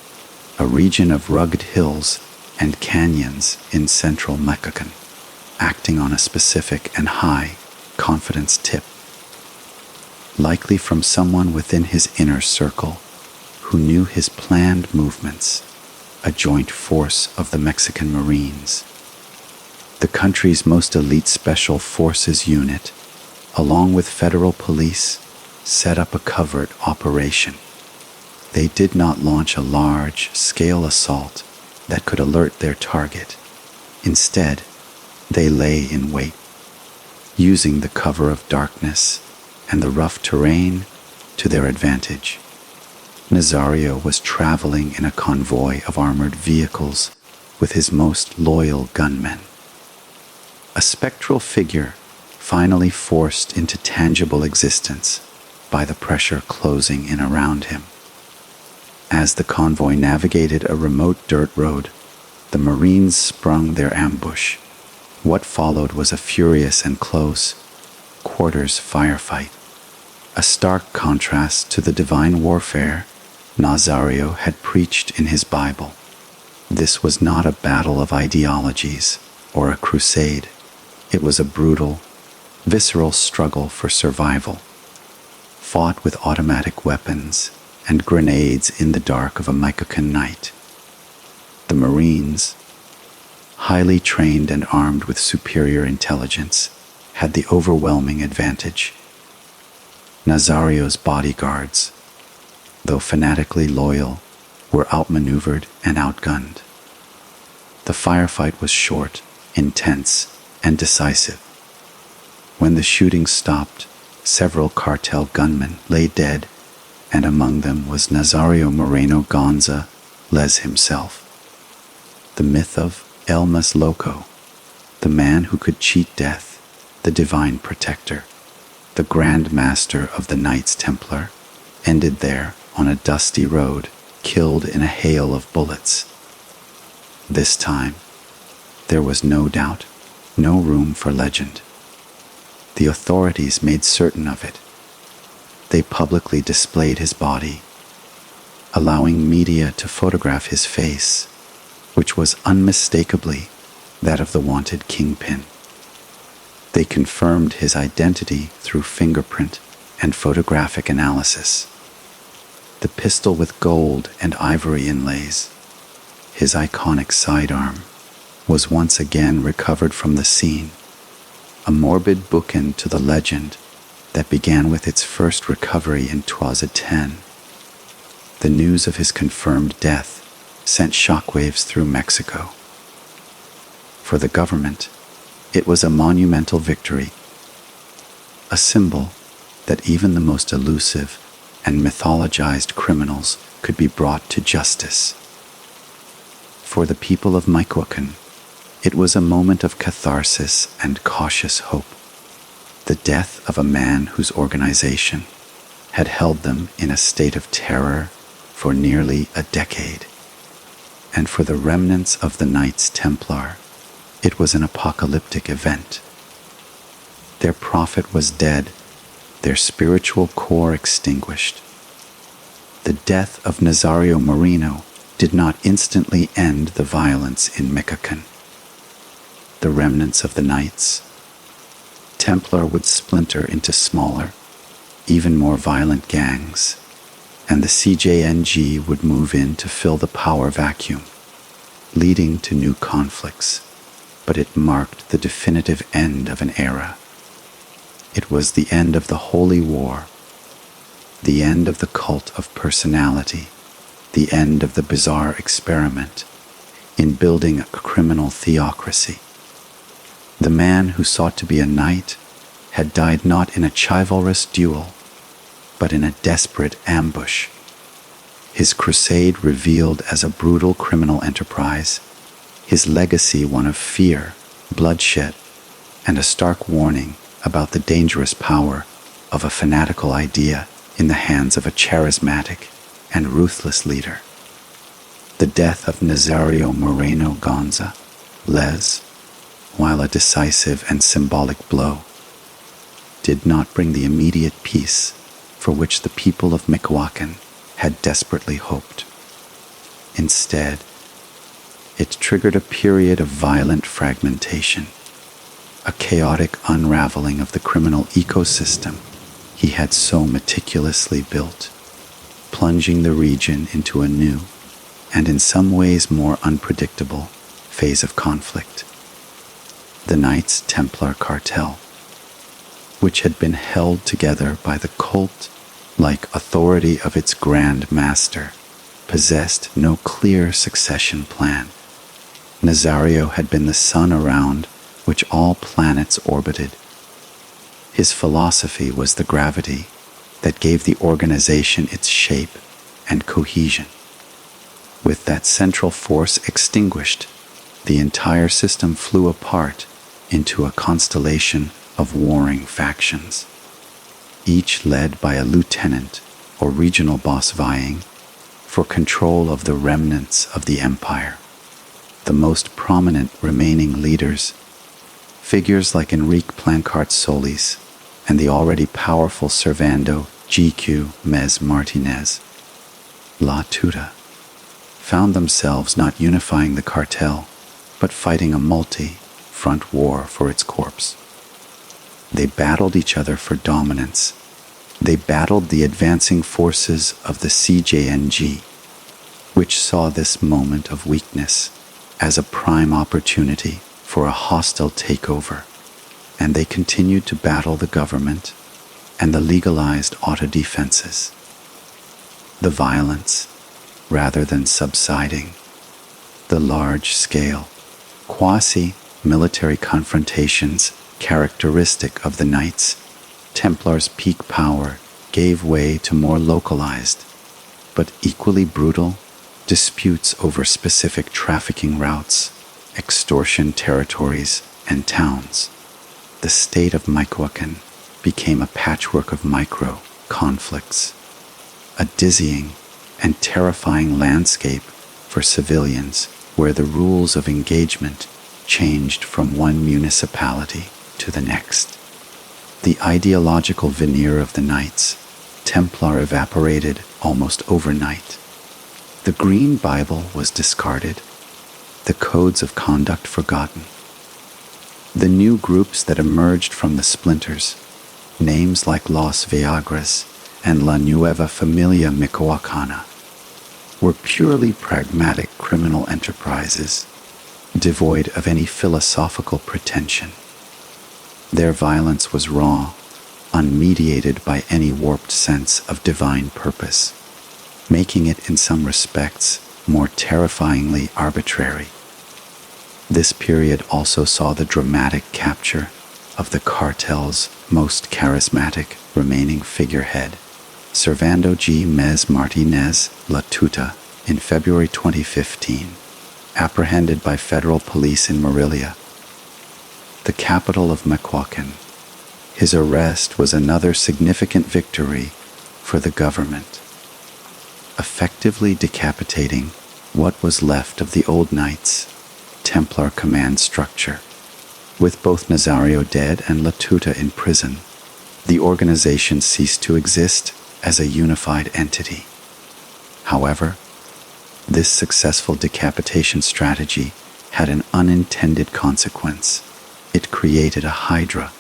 a region of rugged hills and canyons in central Michoacán, acting on a specific and high confidence tip, likely from someone within his inner circle who knew his planned movements, a joint force of the Mexican Marines. The country's most elite special forces unit, along with federal police, set up a covert operation. They did not launch a large-scale assault that could alert their target. Instead, they lay in wait, using the cover of darkness and the rough terrain to their advantage. Nazario was traveling in a convoy of armored vehicles with his most loyal gunmen. A spectral figure finally forced into tangible existence by the pressure closing in around him. As the convoy navigated a remote dirt road, the Marines sprung their ambush, What followed was a furious and close quarters firefight, a stark contrast to the divine warfare Nazario had preached in his Bible. This was not a battle of ideologies or a crusade. It was a brutal, visceral struggle for survival, fought with automatic weapons and grenades in the dark of a Michoacán night. The Marines, highly trained and armed with superior intelligence, had the overwhelming advantage. Nazario's bodyguards, though fanatically loyal, were outmaneuvered and outgunned. The firefight was short, intense, and decisive. When the shooting stopped, several cartel gunmen lay dead, and among them was Nazario Moreno González himself. The myth of El Más Loco, the man who could cheat death, the divine protector, the Grand Master of the Knights Templar, ended there on a dusty road, killed in a hail of bullets. This time, there was no doubt, no room for legend. The authorities made certain of it. They publicly displayed his body, allowing media to photograph his face, which was unmistakably that of the wanted kingpin. They confirmed his identity through fingerprint and photographic analysis. The pistol with gold and ivory inlays, his iconic sidearm, was once again recovered from the scene, a morbid bookend to the legend that began with its first recovery in 2010. The news of his confirmed death sent shockwaves through Mexico. For the government, it was a monumental victory, a symbol that even the most elusive and mythologized criminals could be brought to justice. For the people of Michoacán, it was a moment of catharsis and cautious hope, the death of a man whose organization had held them in a state of terror for nearly a decade. And for the remnants of the Knights Templar, it was an apocalyptic event. Their prophet was dead, their spiritual core extinguished. The death of Nazario Moreno did not instantly end the violence in Michoacán. The remnants of the Knights Templar would splinter into smaller, even more violent gangs, and the CJNG would move in to fill the power vacuum, leading to new conflicts. But it marked the definitive end of an era. It was the end of the Holy War, the end of the cult of personality, the end of the bizarre experiment in building a criminal theocracy. The man who sought to be a knight had died not in a chivalrous duel, but in a desperate ambush. His crusade revealed as a brutal criminal enterprise, his legacy one of fear, bloodshed, and a stark warning about the dangerous power of a fanatical idea in the hands of a charismatic and ruthless leader. The death of Nazario Moreno González, while a decisive and symbolic blow, did not bring the immediate peace for which the people of Michoacán had desperately hoped. Instead, it triggered a period of violent fragmentation, a chaotic unraveling of the criminal ecosystem he had so meticulously built, plunging the region into a new, and in some ways more unpredictable, phase of conflict. The Knights Templar cartel, which had been held together by the cult-like authority of its Grand Master, possessed no clear succession plan. Nazario had been the sun around which all planets orbited. His philosophy was the gravity that gave the organization its shape and cohesion. With that central force extinguished, the entire system flew apart into a constellation of warring factions, each led by a lieutenant or regional boss vying for control of the remnants of the empire. The most prominent remaining leaders Figures like Enrique Plancart Solis and the already powerful Servando GQ Mez Martinez La Tuta found themselves not unifying the cartel, but fighting a multi-front war for its corpse. They battled each other for dominance. They battled the advancing forces of the CJNG, which saw this moment of weakness as a prime opportunity for a hostile takeover, and they continued to battle the government and the legalized autodefenses. The violence, rather than subsiding, the large-scale, quasi-military confrontations characteristic of the Knights Templar's peak power gave way to more localized, but equally brutal, disputes over specific trafficking routes, extortion territories, and towns. The state of Michoacán became a patchwork of micro-conflicts, a dizzying and terrifying landscape for civilians where the rules of engagement changed from one municipality to the next. The ideological veneer of the Knights Templar evaporated almost overnight. The Green Bible was discarded, the codes of conduct forgotten. The new groups that emerged from the splinters, names like Los Viagras and La Nueva Familia Michoacana, were purely pragmatic criminal enterprises, devoid of any philosophical pretension. Their violence was raw, unmediated by any warped sense of divine purpose, making it in some respects more terrifyingly arbitrary. This period also saw the dramatic capture of the cartel's most charismatic remaining figurehead, Servando G. Mez Martinez La Tuta, in February 2015, apprehended by federal police in Morelia, the capital of Michoacán. His arrest was another significant victory for the government, effectively decapitating what was left of the old Knights Templar command structure. With both Nazario dead and La Tuta in prison, the organization ceased to exist as a unified entity. However, this successful decapitation strategy had an unintended consequence. It created a hydra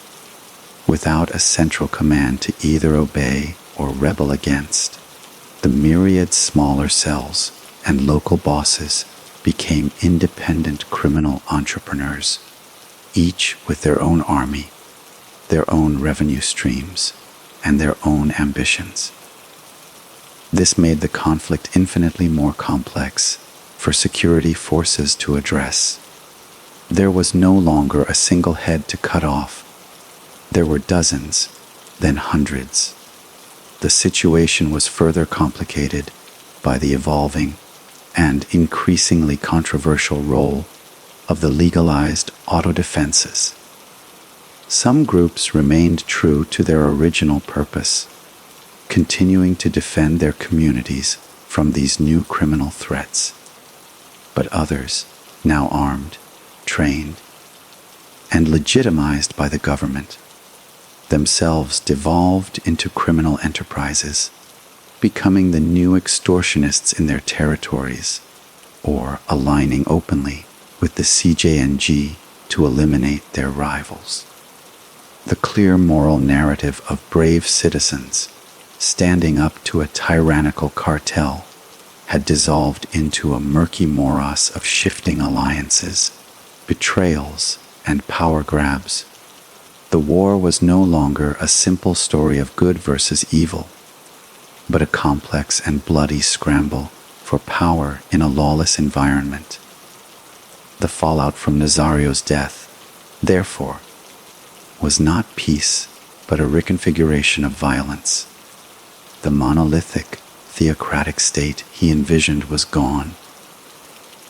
without a central command to either obey or rebel against. The myriad smaller cells and local bosses became independent criminal entrepreneurs, each with their own army, their own revenue streams, and their own ambitions. This made the conflict infinitely more complex for security forces to address. There was no longer a single head to cut off. There were dozens, then hundreds. The situation was further complicated by the evolving and increasingly controversial role of the legalized autodefenses. Some groups remained true to their original purpose, continuing to defend their communities from these new criminal threats. But others, now armed, trained, and legitimized by the government, themselves devolved into criminal enterprises, becoming the new extortionists in their territories, or aligning openly with the CJNG to eliminate their rivals. The clear moral narrative of brave citizens standing up to a tyrannical cartel had dissolved into a murky morass of shifting alliances, betrayals, and power grabs. The war was no longer a simple story of good versus evil, but a complex and bloody scramble for power in a lawless environment. The fallout from Nazario's death, therefore, was not peace, but a reconfiguration of violence. The monolithic, theocratic state he envisioned was gone,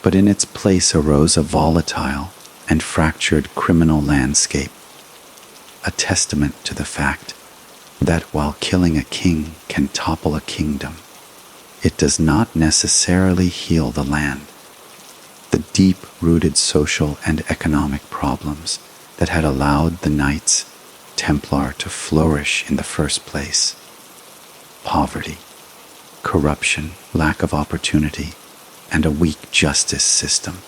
but in its place arose a volatile and fractured criminal landscape, a testament to the fact that while killing a king can topple a kingdom, it does not necessarily heal the land. The deep-rooted social and economic problems that had allowed the Knights Templar to flourish in the first place. Poverty, corruption, lack of opportunity, and a weak justice system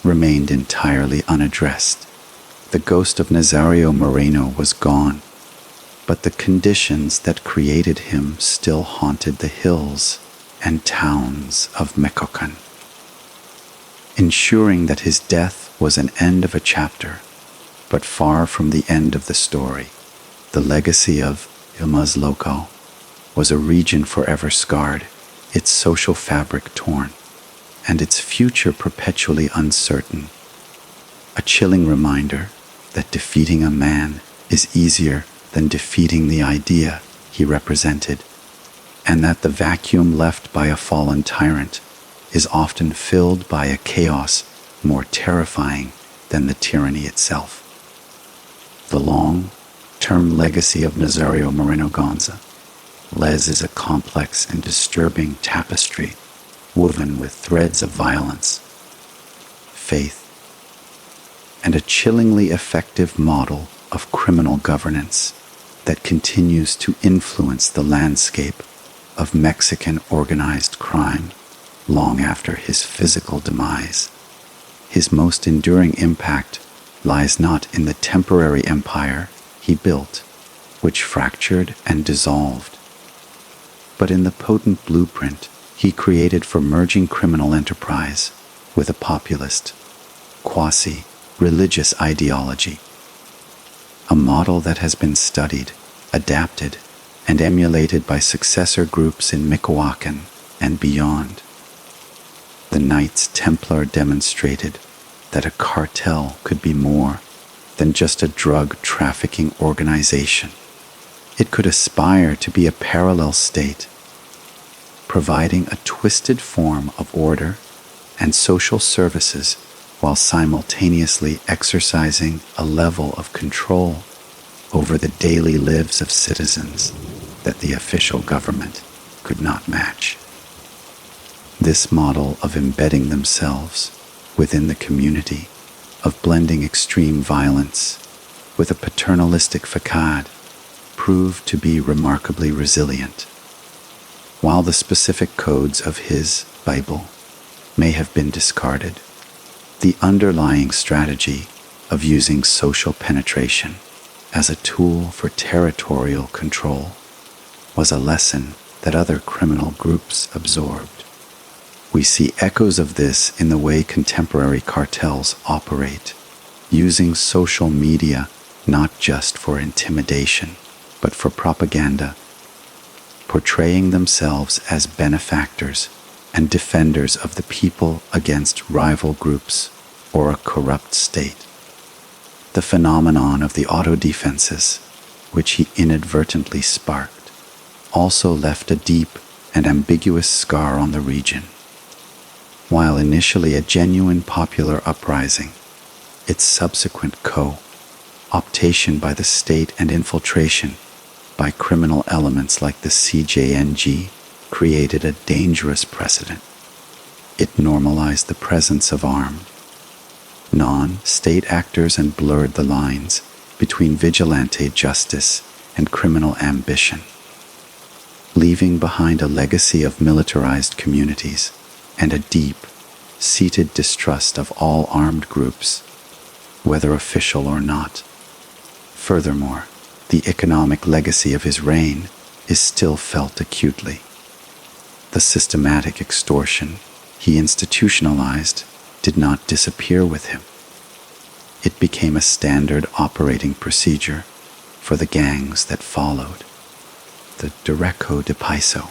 remained entirely unaddressed. The ghost of Nazario Moreno was gone, but the conditions that created him still haunted the hills and towns of Michoacán, ensuring that his death was an end of a chapter, but far from the end of the story. The legacy of Más Loco was a region forever scarred, its social fabric torn, and its future perpetually uncertain. A chilling reminder that defeating a man is easier than defeating the idea he represented, and that the vacuum left by a fallen tyrant is often filled by a chaos more terrifying than the tyranny itself. The long-term legacy of Nazario Moreno González is a complex and disturbing tapestry woven with threads of violence, faith, and a chillingly effective model of criminal governance that continues to influence the landscape of Mexican organized crime long after his physical demise. His most enduring impact lies not in the temporary empire he built, which fractured and dissolved, but in the potent blueprint he created for merging criminal enterprise with a populist, quasi-religious ideology, a model that has been studied, adapted, and emulated by successor groups in Michoacán and beyond. The Knights Templar demonstrated that a cartel could be more than just a drug trafficking organization. It could aspire to be a parallel state, providing a twisted form of order and social services while simultaneously exercising a level of control over the daily lives of citizens that the official government could not match. This model of embedding themselves within the community, of blending extreme violence with a paternalistic facade, proved to be remarkably resilient. While the specific codes of his Bible may have been discarded, the underlying strategy of using social penetration as a tool for territorial control was a lesson that other criminal groups absorbed. We see echoes of this in the way contemporary cartels operate, using social media not just for intimidation, but for propaganda, portraying themselves as benefactors and defenders of the people against rival groups or a corrupt state. The phenomenon of the auto-defenses, which he inadvertently sparked, also left a deep and ambiguous scar on the region. While initially a genuine popular uprising, its subsequent co-optation by the state and infiltration by criminal elements like the CJNG created a dangerous precedent. It normalized the presence of armed, non-state actors and blurred the lines between vigilante justice and criminal ambition, leaving behind a legacy of militarized communities and a deep-seated distrust of all armed groups, whether official or not. Furthermore, the economic legacy of his reign is still felt acutely. The systematic extortion he institutionalized did not disappear with him. It became a standard operating procedure for the gangs that followed. The Derecho de Piso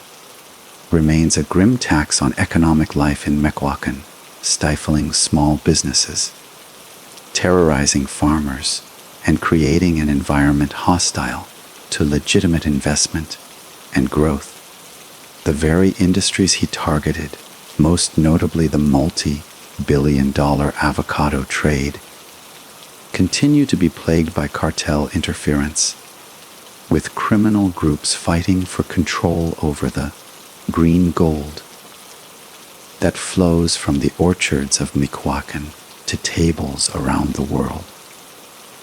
remains a grim tax on economic life in Michoacán, stifling small businesses, terrorizing farmers, and creating an environment hostile to legitimate investment and growth. The very industries he targeted, most notably the multi-billion-dollar avocado trade, continue to be plagued by cartel interference, with criminal groups fighting for control over the green gold that flows from the orchards of Michoacán to tables around the world.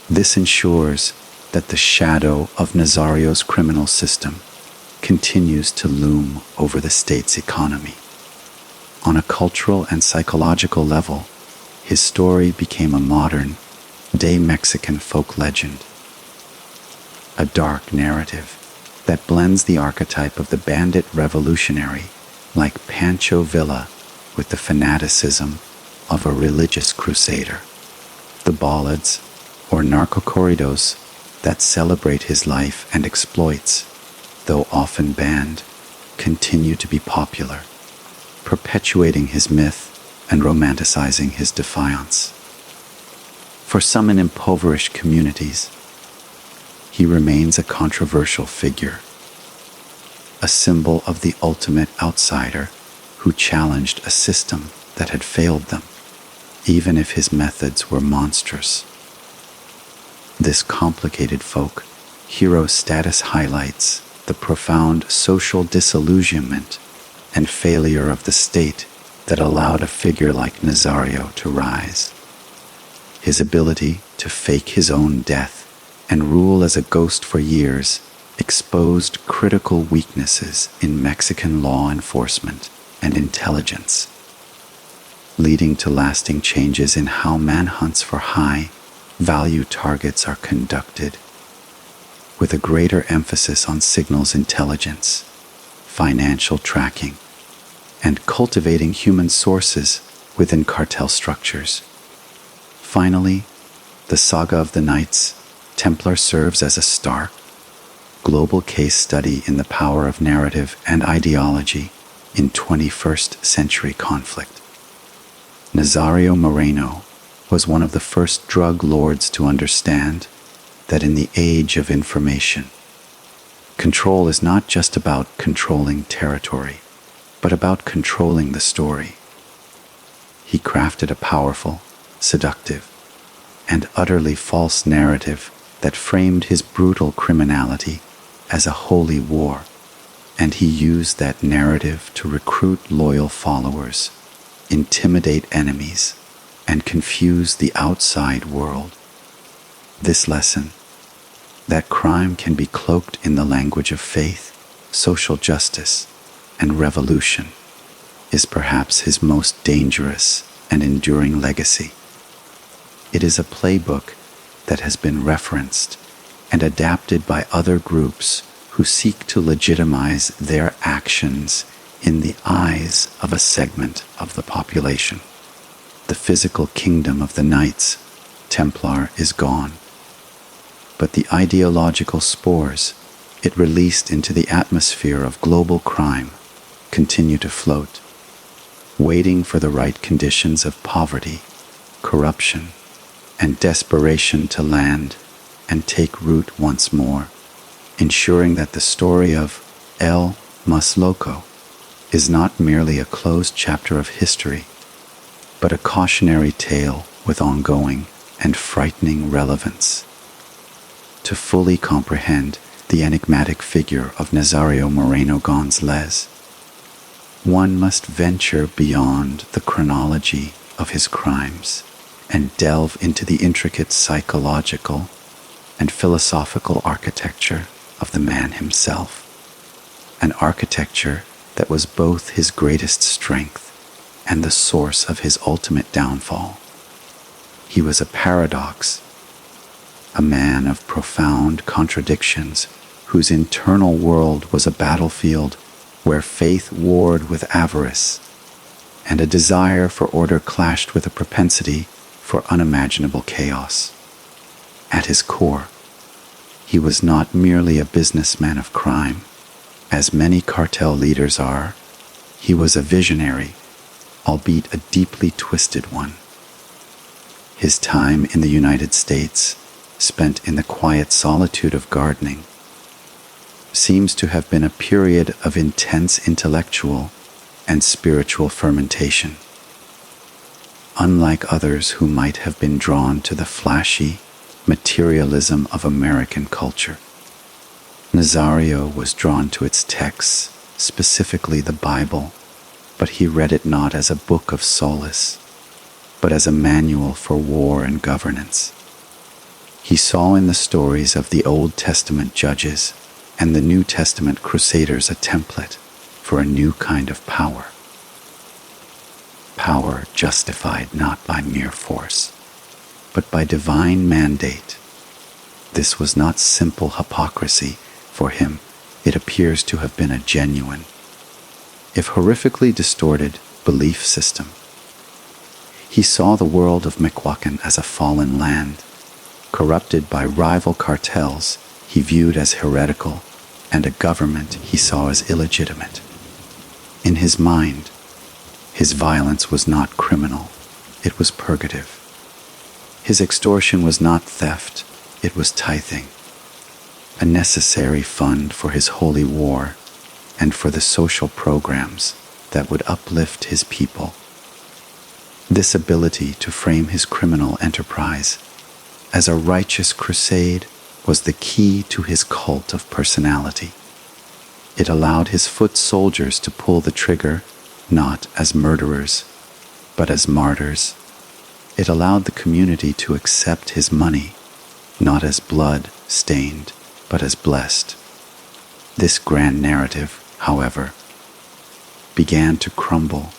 This ensures that the shadow of Nazario's criminal system continues to loom over the state's economy. On a cultural and psychological level, his story became a modern-day Mexican folk legend, a dark narrative that blends the archetype of the bandit revolutionary like Pancho Villa with the fanaticism of a religious crusader. The ballads, or narcocorridos, that celebrate his life and exploits, though often banned, continue to be popular, perpetuating his myth and romanticizing his defiance. For some in impoverished communities, he remains a controversial figure, a symbol of the ultimate outsider who challenged a system that had failed them, even if his methods were monstrous. This complicated folk hero status highlights the profound social disillusionment and failure of the state that allowed a figure like Nazario to rise. His ability to fake his own death and rule as a ghost for years exposed critical weaknesses in Mexican law enforcement and intelligence, leading to lasting changes in how manhunts for high-value targets are conducted, with a greater emphasis on signals intelligence, financial tracking, and cultivating human sources within cartel structures. Finally, the saga of the Knights Templar serves as a stark, global case study in the power of narrative and ideology in 21st century conflict. Nazario Moreno was one of the first drug lords to understand that in the age of information, control is not just about controlling territory, but about controlling the story. He crafted a powerful, seductive, and utterly false narrative that framed his brutal criminality as a holy war, and he used that narrative to recruit loyal followers, intimidate enemies, and confuse the outside world. This lesson, that crime can be cloaked in the language of faith, social justice, and revolution, is perhaps his most dangerous and enduring legacy. It is a playbook that has been referenced and adapted by other groups who seek to legitimize their actions in the eyes of a segment of the population. The physical kingdom of the Knights Templar is gone, but the ideological spores it released into the atmosphere of global crime continue to float, waiting for the right conditions of poverty, corruption, and desperation to land and take root once more, ensuring that the story of Más Loco is not merely a closed chapter of history, but a cautionary tale with ongoing and frightening relevance. To fully comprehend the enigmatic figure of Nazario Moreno González, one must venture beyond the chronology of his crimes and delve into the intricate psychological and philosophical architecture of the man himself, an architecture that was both his greatest strength and the source of his ultimate downfall. He was a paradox, a man of profound contradictions whose internal world was a battlefield where faith warred with avarice, and a desire for order clashed with a propensity for unimaginable chaos. At his core, he was not merely a businessman of crime, as many cartel leaders are. He was a visionary, albeit a deeply twisted one. His time in the United States, spent in the quiet solitude of gardening, seems to have been a period of intense intellectual and spiritual fermentation. Unlike others who might have been drawn to the flashy materialism of American culture, Nazario was drawn to its texts, specifically the Bible, but he read it not as a book of solace, but as a manual for war and governance. He saw in the stories of the Old Testament judges and the New Testament crusaders a template for a new kind of power. Power justified not by mere force, but by divine mandate. This was not simple hypocrisy. For him, it appears to have been a genuine, if horrifically distorted, belief system. He saw the world of Michoacán as a fallen land, corrupted by rival cartels he viewed as heretical, and a government he saw as illegitimate. In his mind, his violence was not criminal, it was purgative. His extortion was not theft, it was tithing, a necessary fund for his holy war and for the social programs that would uplift his people. This ability to frame his criminal enterprise as a righteous crusade was the key to his cult of personality. It allowed his foot soldiers to pull the trigger not as murderers, but as martyrs. It allowed the community to accept his money not as blood-stained, but as blessed. This grand narrative, however, began to crumble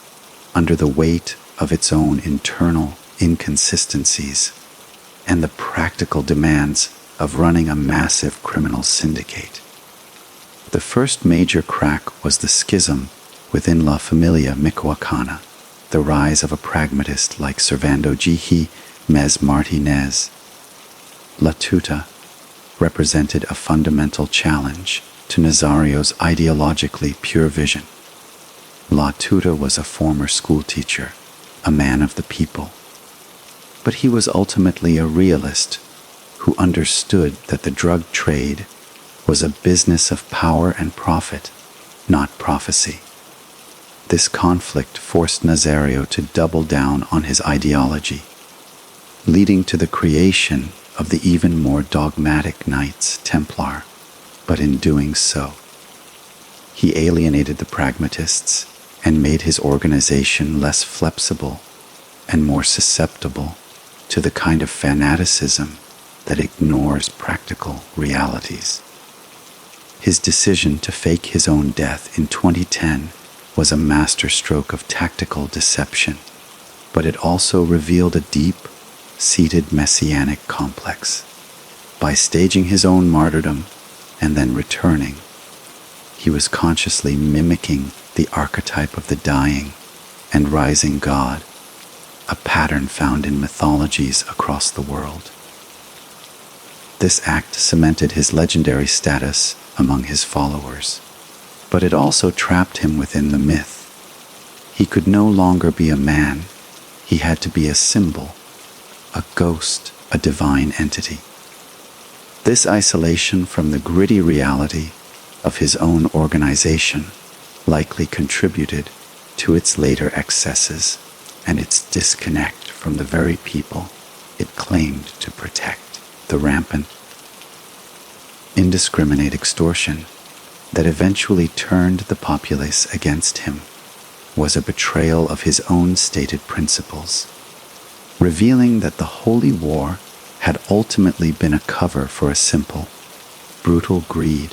under the weight of its own internal inconsistencies and the practical demands of running a massive criminal syndicate. The first major crack was the schism within La Familia Michoacana, the rise of a pragmatist like Servando G. Mez Martinez. La Tuta represented a fundamental challenge to Nazario's ideologically pure vision. La Tuta was a former schoolteacher, a man of the people, but he was ultimately a realist who understood that the drug trade was a business of power and profit, not prophecy. This conflict forced Nazario to double down on his ideology, leading to the creation of the even more dogmatic Knights Templar, but in doing so, he alienated the pragmatists and made his organization less flexible and more susceptible to the kind of fanaticism that ignores practical realities. His decision to fake his own death in 2010 was a masterstroke of tactical deception, but it also revealed a deep-seated messianic complex. By staging his own martyrdom and then returning, he was consciously mimicking the archetype of the dying and rising God, a pattern found in mythologies across the world. This act cemented his legendary status among his followers, but it also trapped him within the myth. He could no longer be a man, he had to be a symbol, a ghost, a divine entity. This isolation from the gritty reality of his own organization likely contributed to its later excesses and its disconnect from the very people it claimed to protect. The rampant, indiscriminate extortion that eventually turned the populace against him was a betrayal of his own stated principles, revealing that the holy war had ultimately been a cover for a simple, brutal greed.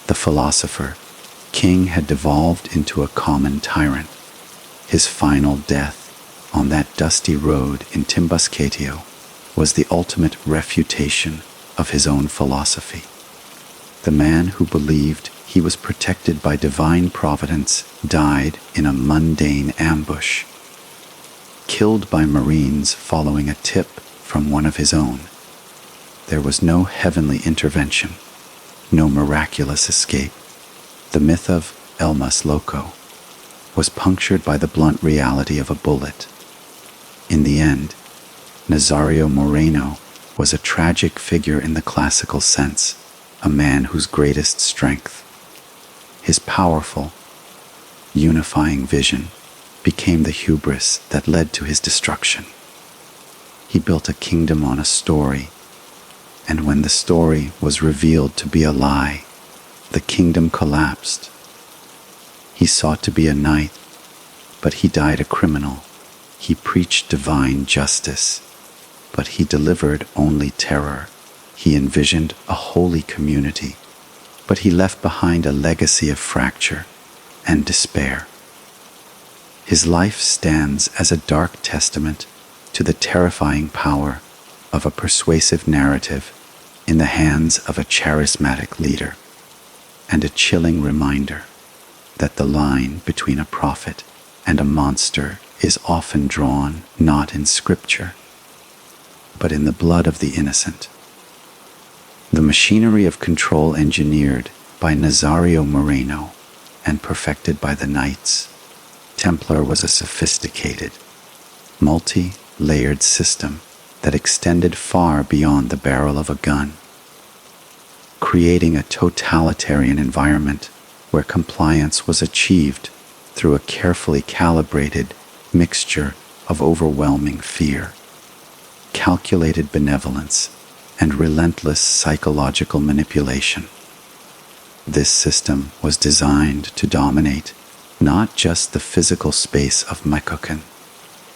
The philosopher, king had devolved into a common tyrant. His final death on that dusty road in Timbasquetio was the ultimate refutation of his own philosophy. The man who believed he was protected by divine providence died in a mundane ambush, killed by Marines following a tip from one of his own. There was no heavenly intervention, no miraculous escape. The myth of Más Loco was punctured by the blunt reality of a bullet. In the end, Nazario Moreno was a tragic figure in the classical sense, a man whose greatest strength, his powerful, unifying vision, became the hubris that led to his destruction. He built a kingdom on a story, and when the story was revealed to be a lie, the kingdom collapsed. He sought to be a knight, but he died a criminal. He preached divine justice, but he delivered only terror. He envisioned a holy community, but he left behind a legacy of fracture and despair. His life stands as a dark testament to the terrifying power of a persuasive narrative in the hands of a charismatic leader, and a chilling reminder that the line between a prophet and a monster is often drawn not in scripture, but in the blood of the innocent. The machinery of control engineered by Nazario Moreno and perfected by the Knights Templar was a sophisticated, multi-layered system that extended far beyond the barrel of a gun, creating a totalitarian environment where compliance was achieved through a carefully calibrated mixture of overwhelming fear, calculated benevolence, and relentless psychological manipulation. This system was designed to dominate not just the physical space of Michoacán,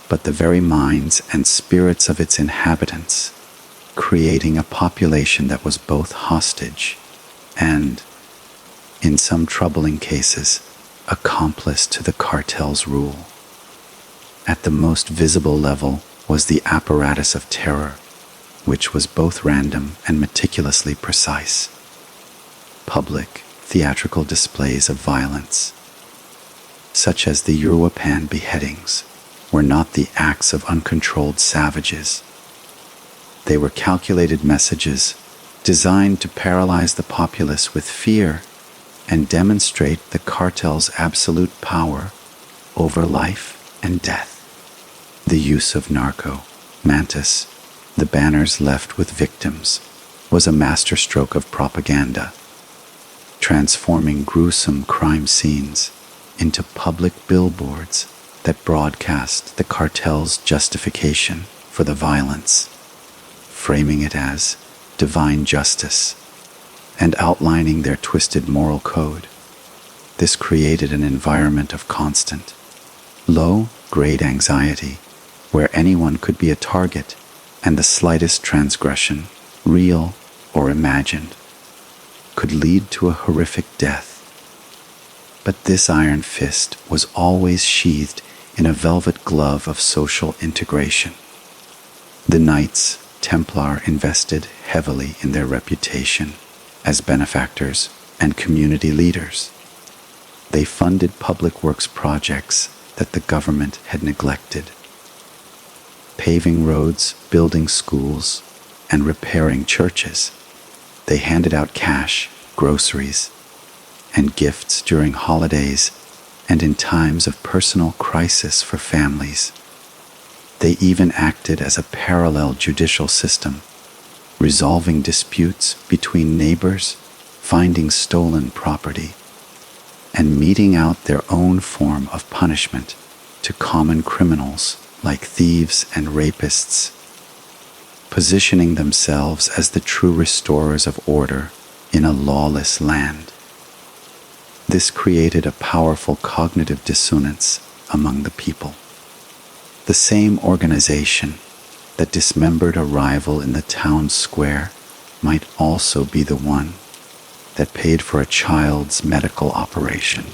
but the very minds and spirits of its inhabitants, creating a population that was both hostage and, in some troubling cases, accomplice to the cartel's rule. At the most visible level was the apparatus of terror, which was both random and meticulously precise. Public, theatrical displays of violence, such as the Uruapan beheadings, were not the acts of uncontrolled savages. They were calculated messages designed to paralyze the populace with fear and demonstrate the cartel's absolute power over life and death. The use of narco, mantis, the banners left with victims, was a masterstroke of propaganda, transforming gruesome crime scenes into public billboards that broadcast the cartel's justification for the violence, framing it as divine justice and outlining their twisted moral code. This created an environment of constant, low-grade anxiety where anyone could be a target and the slightest transgression, real or imagined, could lead to a horrific death. But this iron fist was always sheathed in a velvet glove of social integration. The Knights Templar invested heavily in their reputation as benefactors and community leaders. They funded public works projects that the government had neglected, paving roads, building schools, and repairing churches. They handed out cash, groceries, and gifts during holidays and in times of personal crisis for families. They even acted as a parallel judicial system, resolving disputes between neighbors, finding stolen property, and meting out their own form of punishment to common criminals like thieves and rapists, positioning themselves as the true restorers of order in a lawless land. This created a powerful cognitive dissonance among the people. The same organization that dismembered a rival in the town square might also be the one that paid for a child's medical operation.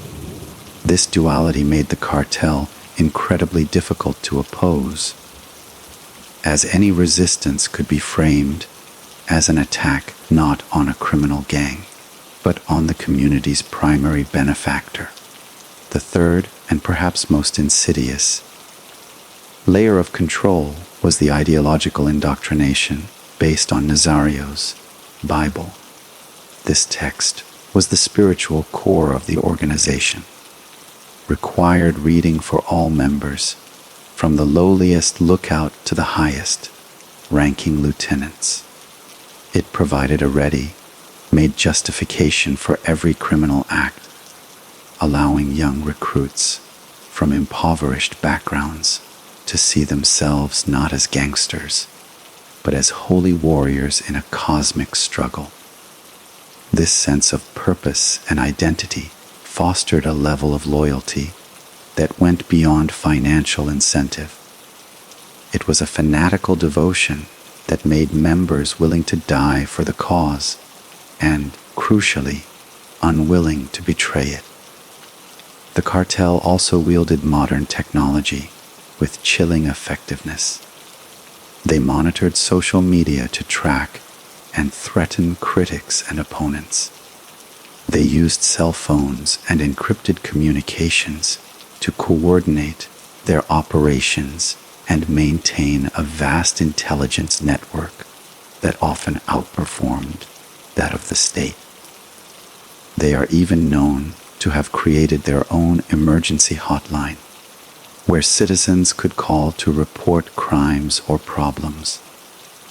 This duality made the cartel incredibly difficult to oppose, as any resistance could be framed as an attack not on a criminal gang, but on the community's primary benefactor. The third, and perhaps most insidious, layer of control was the ideological indoctrination based on Nazario's Bible. This text was the spiritual core of the organization, required reading for all members, from the lowliest lookout to the highest, ranking lieutenants. It provided a ready-made justification for every criminal act, allowing young recruits from impoverished backgrounds to see themselves not as gangsters, but as holy warriors in a cosmic struggle. This sense of purpose and identity fostered a level of loyalty that went beyond financial incentive. It was a fanatical devotion that made members willing to die for the cause and, crucially, unwilling to betray it. The cartel also wielded modern technology with chilling effectiveness. They monitored social media to track and threaten critics and opponents. They used cell phones and encrypted communications to coordinate their operations and maintain a vast intelligence network that often outperformed that of the state. They are even known to have created their own emergency hotline, where citizens could call to report crimes or problems,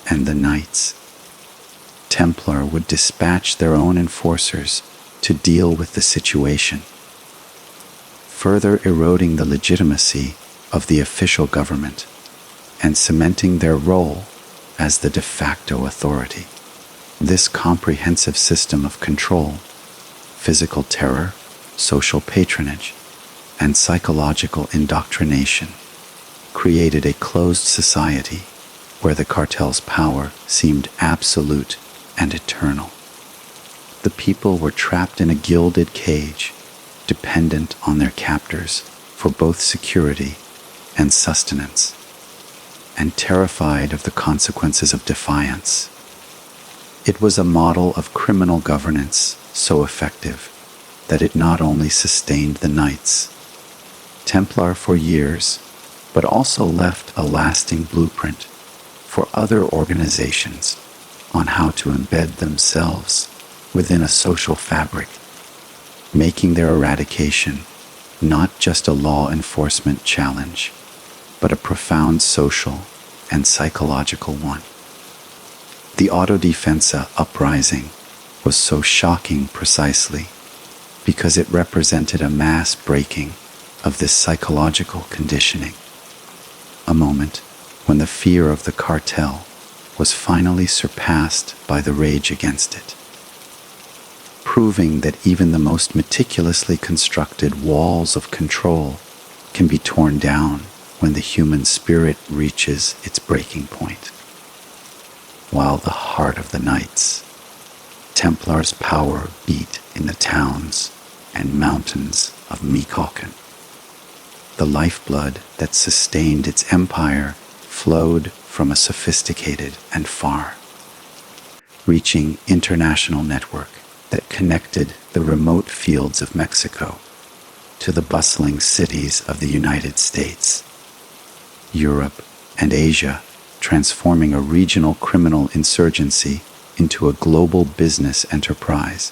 and the Knights Templar would dispatch their own enforcers to deal with the situation, further eroding the legitimacy of the official government and cementing their role as the de facto authority. This comprehensive system of control, physical terror, social patronage, and psychological indoctrination created a closed society where the cartel's power seemed absolute and eternal. The people were trapped in a gilded cage, dependent on their captors for both security and sustenance, and terrified of the consequences of defiance. It was a model of criminal governance so effective that it not only sustained the Knights Templar for years, but also left a lasting blueprint for other organizations on how to embed themselves within a social fabric, making their eradication not just a law enforcement challenge, but a profound social and psychological one. The Autodefensa uprising was so shocking precisely because it represented a mass breaking of this psychological conditioning, a moment when the fear of the cartel was finally surpassed by the rage against it, proving that even the most meticulously constructed walls of control can be torn down when the human spirit reaches its breaking point. While the heart of the Knights Templar's power beat in the towns and mountains of Michoacán, the lifeblood that sustained its empire flowed from a sophisticated and far-reaching international network that connected the remote fields of Mexico to the bustling cities of the United States, Europe, and Asia, transforming a regional criminal insurgency into a global business enterprise.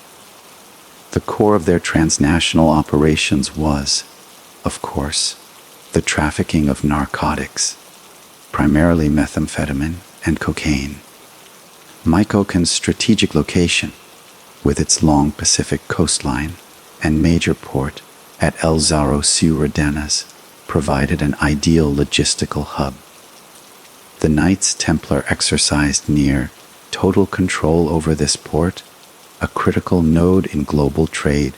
The core of their transnational operations was, of course, the trafficking of narcotics, primarily methamphetamine and cocaine. Michoacán's strategic location, with its long Pacific coastline and major port at El Zarro Ciudadenas, provided an ideal logistical hub. The Knights Templar exercised near total control over this port, a critical node in global trade,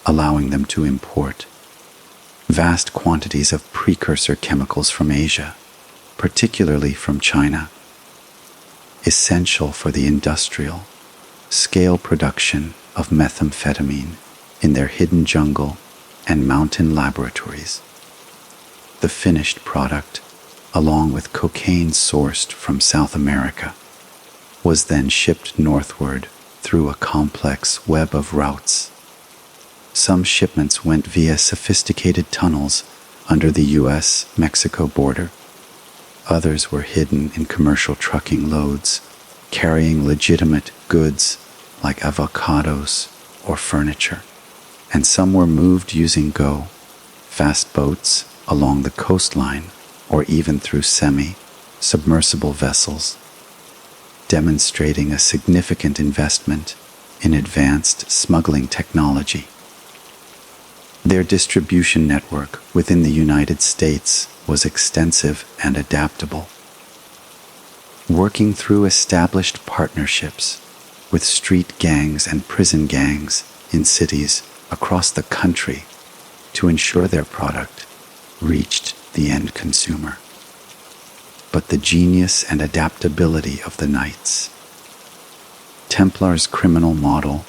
allowing them to import vast quantities of precursor chemicals from Asia, particularly from China, essential for the industrial scale production of methamphetamine in their hidden jungle and mountain laboratories. The finished product, along with cocaine sourced from South America, was then shipped northward through a complex web of routes. Some shipments went via sophisticated tunnels under the U.S.-Mexico border. Others were hidden in commercial trucking loads, carrying legitimate goods like avocados or furniture. And some were moved using fast boats along the coastline or even through semi-submersible vessels, demonstrating a significant investment in advanced smuggling technology. Their distribution network within the United States was extensive and adaptable, working through established partnerships with street gangs and prison gangs in cities across the country to ensure their product reached the end consumer. but the genius and adaptability of the Knights Templar's criminal model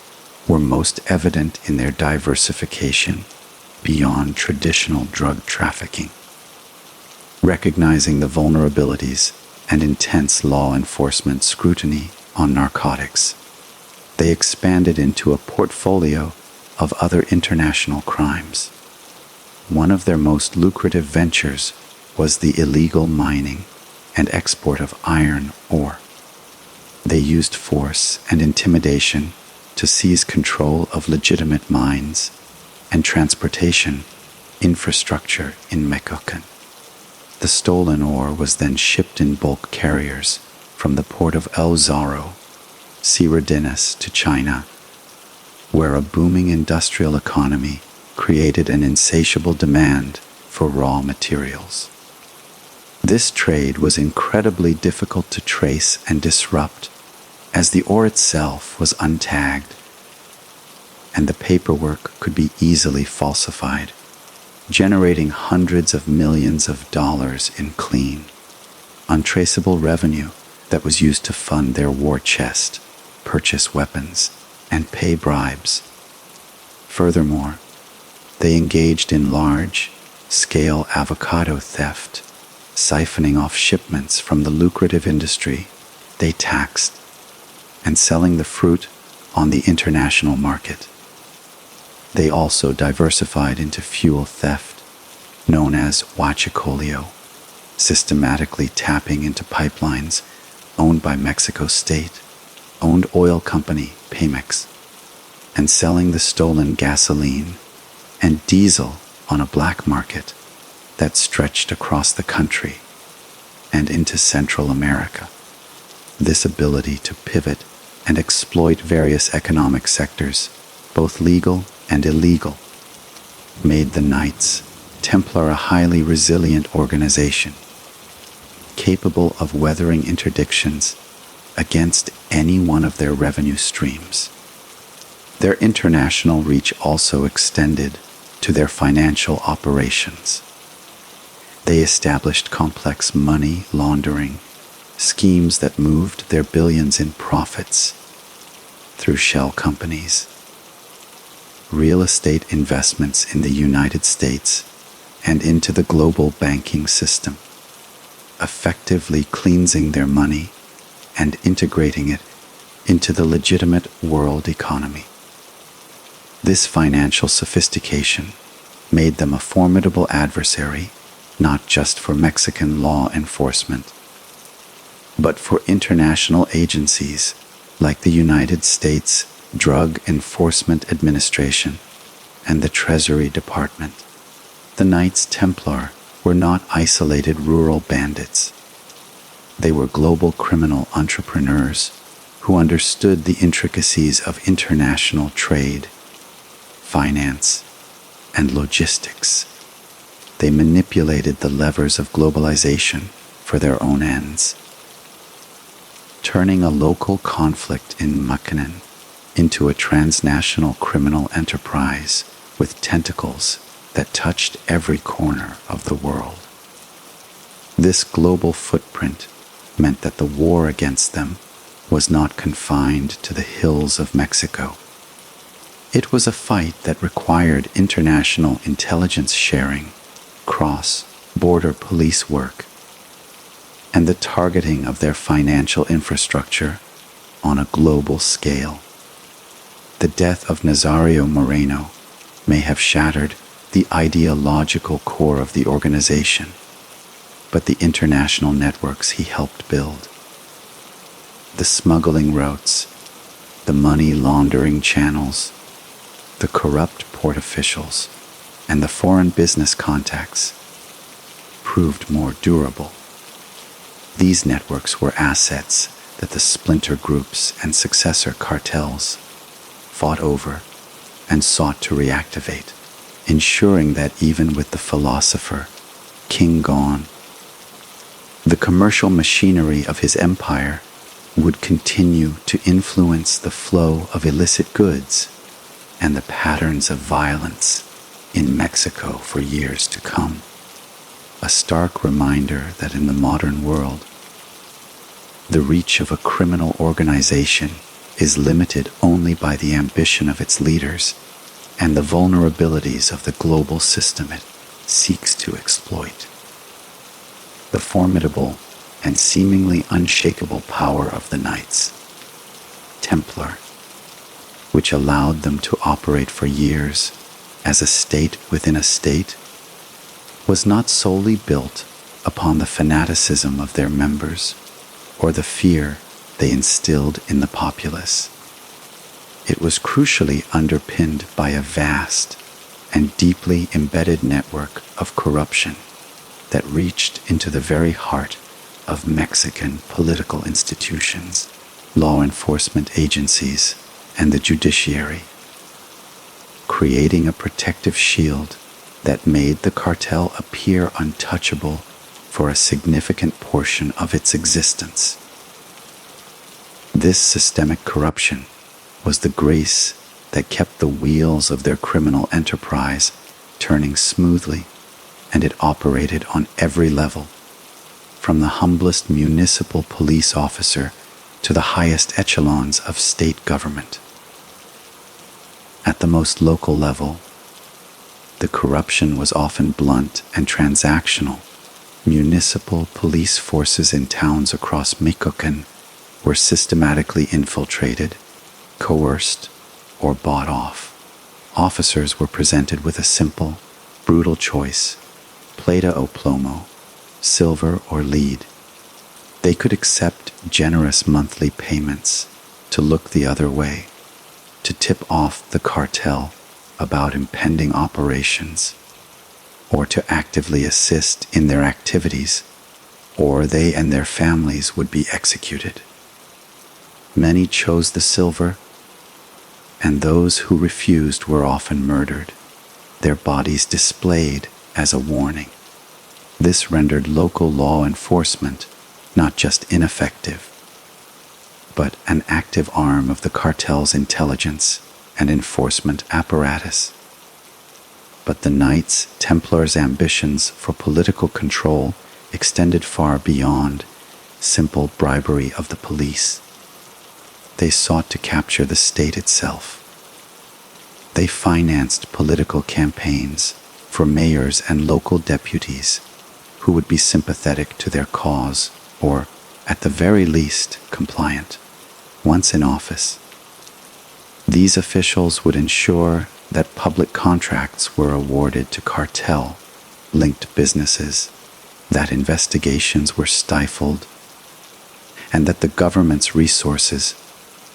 were most evident in their diversification beyond traditional drug trafficking. Recognizing the vulnerabilities and intense law enforcement scrutiny on narcotics, they expanded into a portfolio of other international crimes. One of their most lucrative ventures was the illegal mining and export of iron ore. They used force and intimidation to seize control of legitimate mines and transportation infrastructure in Michoacán. The stolen ore was then shipped in bulk carriers from the port of El Zarro, Sierra to China, where a booming industrial economy created an insatiable demand for raw materials. This trade was incredibly difficult to trace and disrupt, as the ore itself was untagged, and the paperwork could be easily falsified, generating hundreds of millions of dollars in clean, untraceable revenue that was used to fund their war chest, purchase weapons, and pay bribes. Furthermore, they engaged in large-scale avocado theft, siphoning off shipments from the lucrative industry they taxed and selling the fruit on the international market. They also diversified into fuel theft, known as huachicoleo, systematically tapping into pipelines owned by Mexico State-owned oil company Pemex, and selling the stolen gasoline and diesel on a black market that stretched across the country and into Central America. This ability to pivot and exploit various economic sectors, both legal and illegal, made the Knights Templar a highly resilient organization, capable of weathering interdictions against any one of their revenue streams. Their international reach also extended to their financial operations. They established complex money laundering schemes that moved their billions in profits through shell companies, real estate investments in the United States, and into the global banking system, effectively cleansing their money and integrating it into the legitimate world economy. This financial sophistication made them a formidable adversary, not just for Mexican law enforcement, but for international agencies like the United States Drug Enforcement Administration and the Treasury Department. The Knights Templar were not isolated rural bandits. They were global criminal entrepreneurs who understood the intricacies of international trade, finance, and logistics. They manipulated the levers of globalization for their own ends, turning a local conflict in Michoacán into a transnational criminal enterprise with tentacles that touched every corner of the world. This global footprint meant that the war against them was not confined to the hills of Mexico. It was a fight that required international intelligence sharing, cross-border police work, and the targeting of their financial infrastructure on a global scale. The death of Nazario Moreno may have shattered the ideological core of the organization, but the international networks he helped build, the smuggling routes, the money laundering channels, the corrupt port officials, and the foreign business contacts, proved more durable. These networks were assets that the splinter groups and successor cartels fought over and sought to reactivate, ensuring that even with the philosopher, King gone, the commercial machinery of his empire would continue to influence the flow of illicit goods and the patterns of violence in Mexico for years to come. A a stark reminder that in the modern world, the reach of a criminal organization is limited only by the ambition of its leaders and the vulnerabilities of the global system it seeks to exploit. The formidable and seemingly unshakable power of the Knights Templar, which allowed them to operate for years as a state within a state, was not solely built upon the fanaticism of their members or the fear they instilled in the populace. It was crucially underpinned by a vast and deeply embedded network of corruption that reached into the very heart of Mexican political institutions, law enforcement agencies, and the judiciary, creating a protective shield that made the cartel appear untouchable for a significant portion of its existence. This systemic corruption was the grace that kept the wheels of their criminal enterprise turning smoothly, and it operated on every level, from the humblest municipal police officer to the highest echelons of state government. At the most local level, the corruption was often blunt and transactional. Municipal police forces in towns across Michoacán were systematically infiltrated, coerced, or bought off. Officers were presented with a simple, brutal choice: plata o plomo, silver or lead. They could accept generous monthly payments to look the other way, to tip off the cartel about impending operations, or to actively assist in their activities, or they and their families would be executed. Many chose the silver, and those who refused were often murdered, their bodies displayed as a warning. This rendered local law enforcement not just ineffective, but an active arm of the cartel's intelligence and enforcement apparatus. But the Knights Templars' ambitions for political control extended far beyond simple bribery of the police. They sought to capture the state itself. They financed political campaigns for mayors and local deputies who would be sympathetic to their cause or, at the very least, compliant. Once in office, these officials would ensure that public contracts were awarded to cartel-linked businesses, that investigations were stifled, and that the government's resources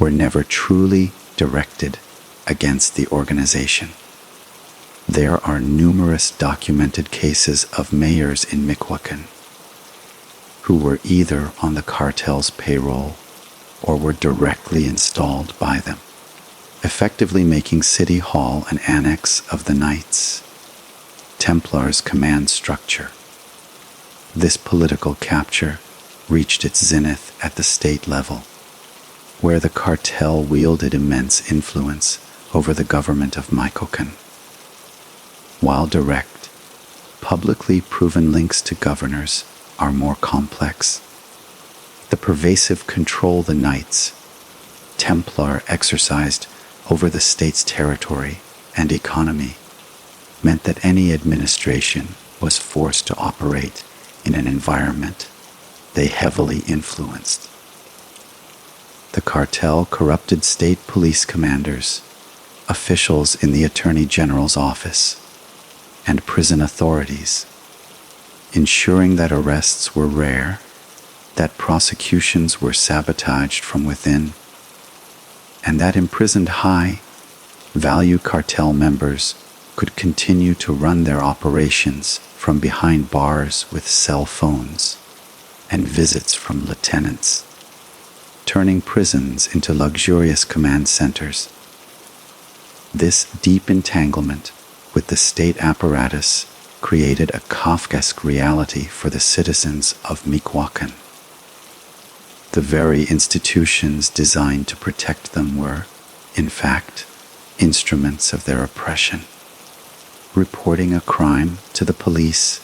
were never truly directed against the organization. There are numerous documented cases of mayors in Michoacán who were either on the cartel's payroll or were directly installed by them, effectively making City Hall an annex of the Knights Templars' command structure. This political capture reached its zenith at the state level, where the cartel wielded immense influence over the government of Michoacán. While direct, publicly proven links to governors are more complex, the pervasive control the Knights Templar exercised over the state's territory and economy meant that any administration was forced to operate in an environment they heavily influenced. The cartel corrupted state police commanders, officials in the Attorney General's office, and prison authorities, ensuring that arrests were rare, that prosecutions were sabotaged from within, and that imprisoned high-value cartel members could continue to run their operations from behind bars with cell phones and visits from lieutenants, turning prisons into luxurious command centers. This deep entanglement with the state apparatus created a Kafkaesque reality for the citizens of Michoacán. The very institutions designed to protect them were, in fact, instruments of their oppression. Reporting a crime to the police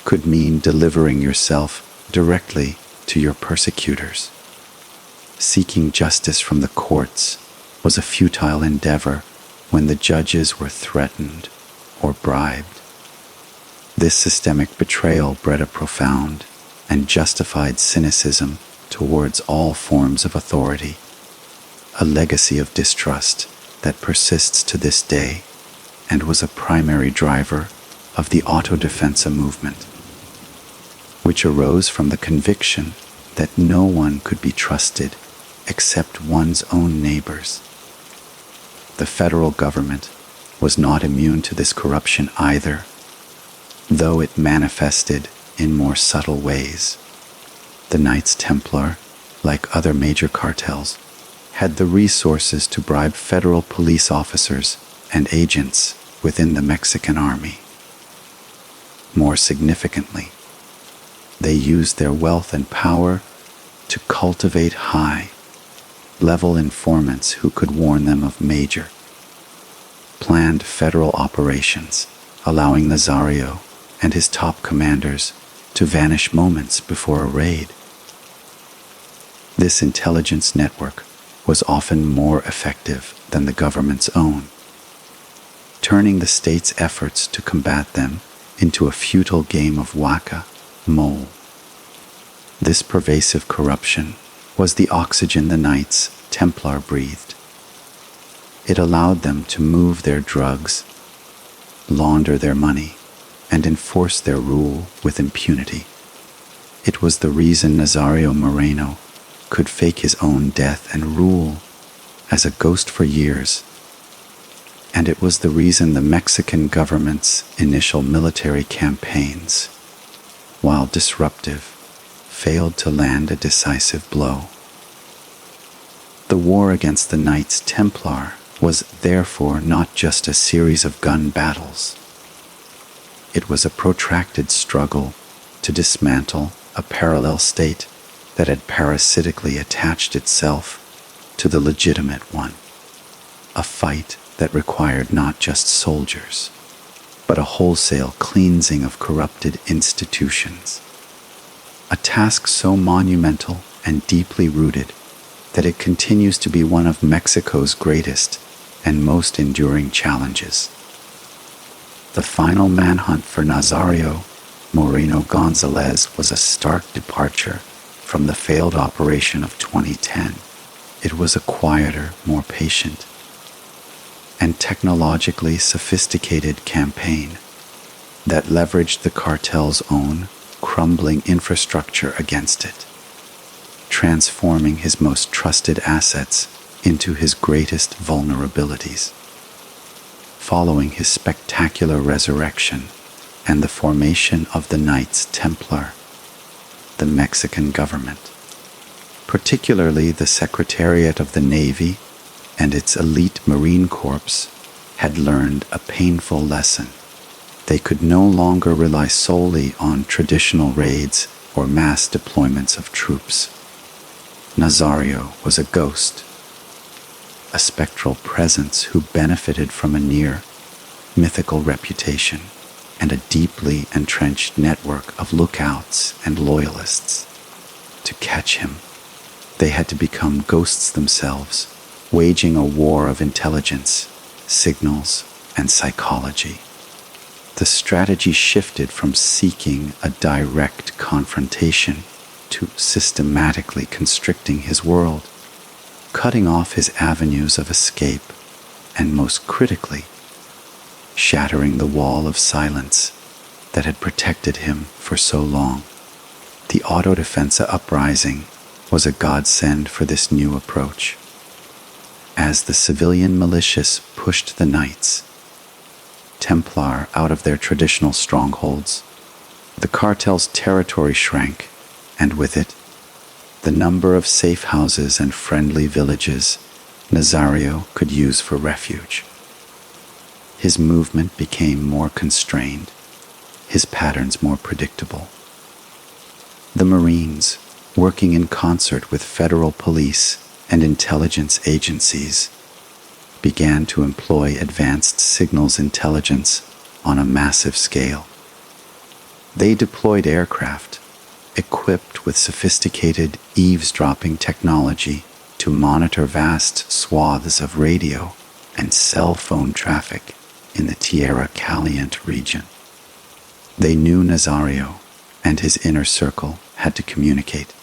could mean delivering yourself directly to your persecutors. Seeking justice from the courts was a futile endeavor when the judges were threatened or bribed. This systemic betrayal bred a profound and justified cynicism towards all forms of authority, a legacy of distrust that persists to this day and was a primary driver of the autodefensa movement, which arose from the conviction that no one could be trusted except one's own neighbors. The federal government was not immune to this corruption either, though it manifested in more subtle ways. The Knights Templar, like other major cartels, had the resources to bribe federal police officers and agents within the Mexican army. More significantly, they used their wealth and power to cultivate high-level informants who could warn them of major, planned federal operations, allowing Nazario and his top commanders to vanish moments before a raid. This intelligence network was often more effective than the government's own, turning the state's efforts to combat them into a futile game of whack-a-mole. This pervasive corruption was the oxygen the Knights Templar breathed. It allowed them to move their drugs, launder their money, and enforce their rule with impunity. It was the reason Nazario Moreno could fake his own death and rule as a ghost for years. And it was the reason the Mexican government's initial military campaigns, while disruptive, failed to land a decisive blow. The war against the Knights Templar was therefore not just a series of gun battles. It was a protracted struggle to dismantle a parallel state that had parasitically attached itself to the legitimate one, a fight that required not just soldiers, but a wholesale cleansing of corrupted institutions, a task so monumental and deeply rooted that it continues to be one of Mexico's greatest and most enduring challenges. The final manhunt for Nazario Moreno González was a stark departure from the failed operation of 2010. It was a quieter, more patient, and technologically sophisticated campaign that leveraged the cartel's own crumbling infrastructure against it, transforming his most trusted assets into his greatest vulnerabilities. Following his spectacular resurrection and the formation of the Knights Templar, the Mexican government, particularly the Secretariat of the Navy and its elite Marine Corps, had learned a painful lesson. They could no longer rely solely on traditional raids or mass deployments of troops. Nazario was a ghost, a spectral presence who benefited from a near mythical reputation and a deeply entrenched network of lookouts and loyalists. To catch him, they had to become ghosts themselves, waging a war of intelligence, signals, and psychology. The strategy shifted from seeking a direct confrontation to systematically constricting his world, cutting off his avenues of escape, and most critically, shattering the wall of silence that had protected him for so long. The autodefensa uprising was a godsend for this new approach. As the civilian militias pushed the Knights Templar out of their traditional strongholds, the cartel's territory shrank, and with it, the number of safe houses and friendly villages Nazario could use for refuge. His movement became more constrained, his patterns more predictable. The Marines, working in concert with federal police and intelligence agencies, began to employ advanced signals intelligence on a massive scale. They deployed aircraft equipped with sophisticated eavesdropping technology to monitor vast swaths of radio and cell phone traffic in the Tierra Caliente region. They knew Nazario and his inner circle had to communicate,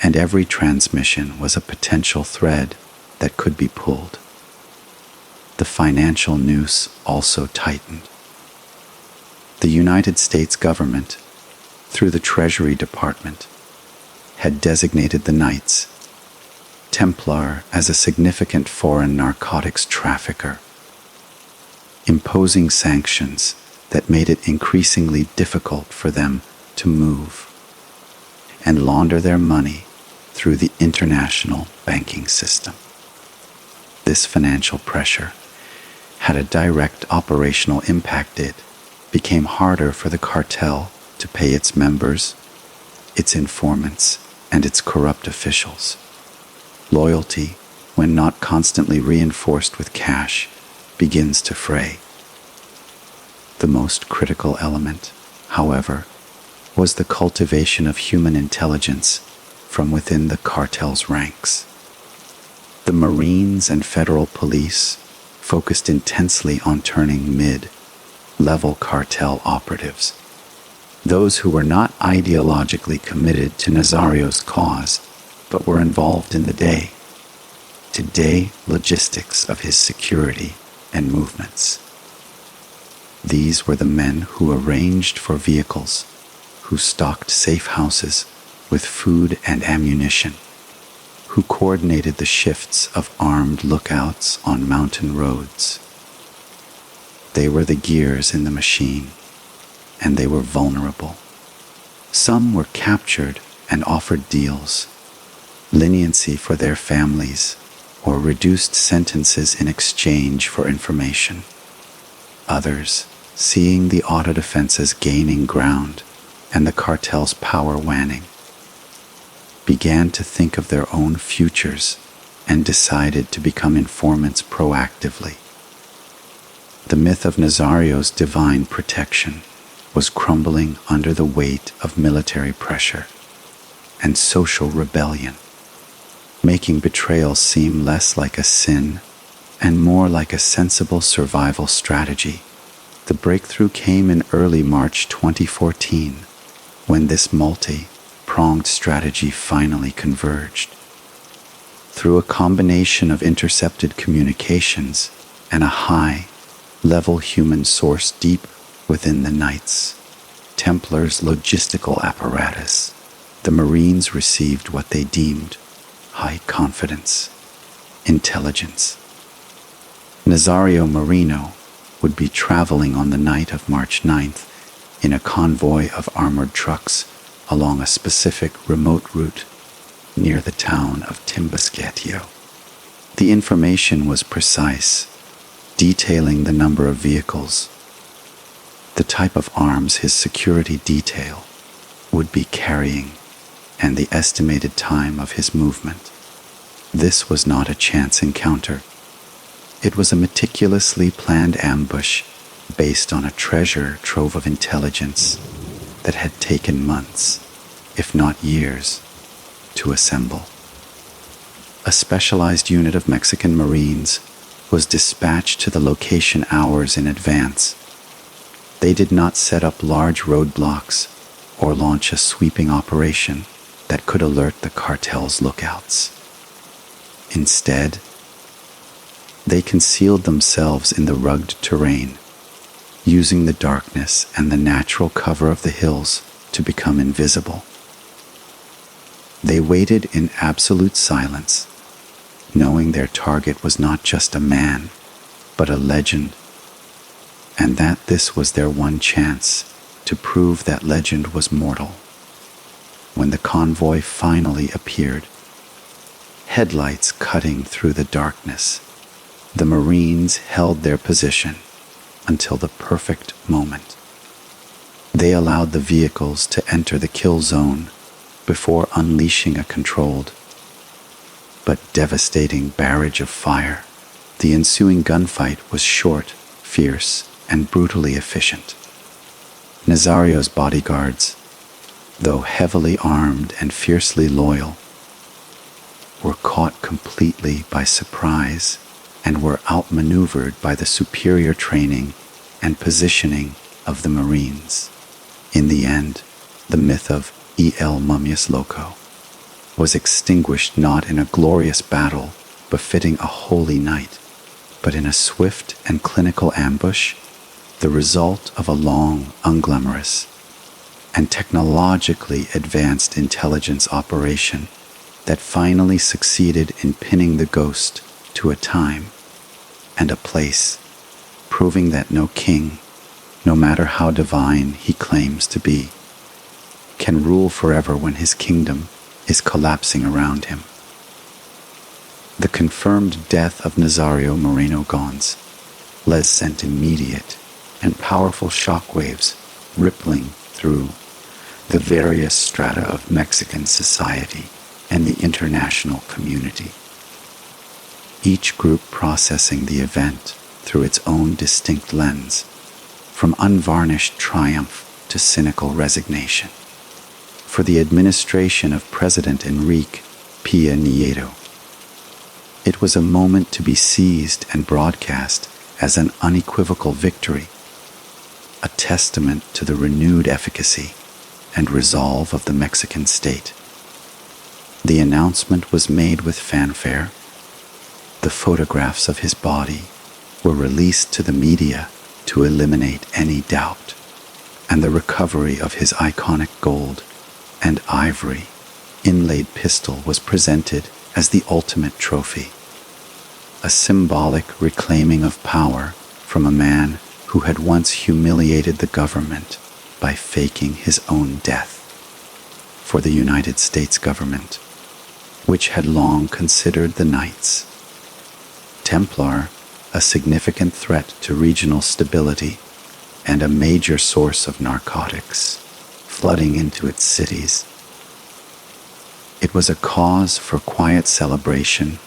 and every transmission was a potential thread that could be pulled. The financial noose also tightened. The United States government, through the Treasury Department, had designated the Knights Templar as a significant foreign narcotics trafficker, imposing sanctions that made it increasingly difficult for them to move and launder their money through the international banking system. This financial pressure had a direct operational impact. It became harder for the cartel to pay its members, its informants, and its corrupt officials. Loyalty, when not constantly reinforced with cash, begins to fray. The most critical element, however, was the cultivation of human intelligence from within the cartel's ranks. The Marines and federal police focused intensely on turning mid-level cartel operatives, those who were not ideologically committed to Nazario's cause, but were involved in the day-to-day logistics of his security and movements. These were the men who arranged for vehicles, who stocked safe houses with food and ammunition, who coordinated the shifts of armed lookouts on mountain roads. They were the gears in the machine, and they were vulnerable. Some were captured and offered deals, leniency for their families, or reduced sentences in exchange for information. Others, seeing the auto defenses gaining ground and the cartel's power waning, began to think of their own futures and decided to become informants proactively. The myth of Nazario's divine protection was crumbling under the weight of military pressure and social rebellion, making betrayal seem less like a sin and more like a sensible survival strategy. The breakthrough came in early March 2014, when this multi-pronged strategy finally converged. Through a combination of intercepted communications and a high-level human source deep within the Knights Templar's logistical apparatus, the Marines received what they deemed high confidence intelligence. Nazario Moreno would be traveling on the night of March 9th in a convoy of armored trucks along a specific remote route near the town of Timbasquetio. The information was precise, detailing the number of vehicles, the type of arms his security detail would be carrying, and the estimated time of his movement. This was not a chance encounter. It was a meticulously planned ambush based on a treasure trove of intelligence that had taken months, if not years, to assemble. A specialized unit of Mexican Marines was dispatched to the location hours in advance. They did not set up large roadblocks or launch a sweeping operation that could alert the cartel's lookouts. Instead, they concealed themselves in the rugged terrain, using the darkness and the natural cover of the hills to become invisible. They waited in absolute silence, knowing their target was not just a man, but a legend, and that this was their one chance to prove that legend was mortal. When the convoy finally appeared, headlights cutting through the darkness, the Marines held their position until the perfect moment. They allowed the vehicles to enter the kill zone before unleashing a controlled but devastating barrage of fire. The ensuing gunfight was short, fierce, and brutally efficient. Nazario's bodyguards, though heavily armed and fiercely loyal, were caught completely by surprise and were outmaneuvered by the superior training and positioning of the Marines. In the end, the myth of Más Loco was extinguished not in a glorious battle befitting a holy knight, but in a swift and clinical ambush, the result of a long, unglamorous, and technologically advanced intelligence operation that finally succeeded in pinning the ghost to a time and a place, proving that no king, no matter how divine he claims to be, can rule forever when his kingdom is collapsing around him. The confirmed death of Nazario Moreno González sent immediate and powerful shockwaves rippling through the various strata of Mexican society and the international community, each group processing the event through its own distinct lens, from unvarnished triumph to cynical resignation. For the administration of President Enrique Peña Nieto, it was a moment to be seized and broadcast as an unequivocal victory, a testament to the renewed efficacy and resolve of the Mexican state. The announcement was made with fanfare. The photographs of his body were released to the media to eliminate any doubt, and the recovery of his iconic gold and ivory inlaid pistol was presented as the ultimate trophy, a symbolic reclaiming of power from a man who had once humiliated the government by faking his own death. For the United States government, which had long considered the Knights Templar a significant threat to regional stability and a major source of narcotics flooding into its cities, it was a cause for quiet celebration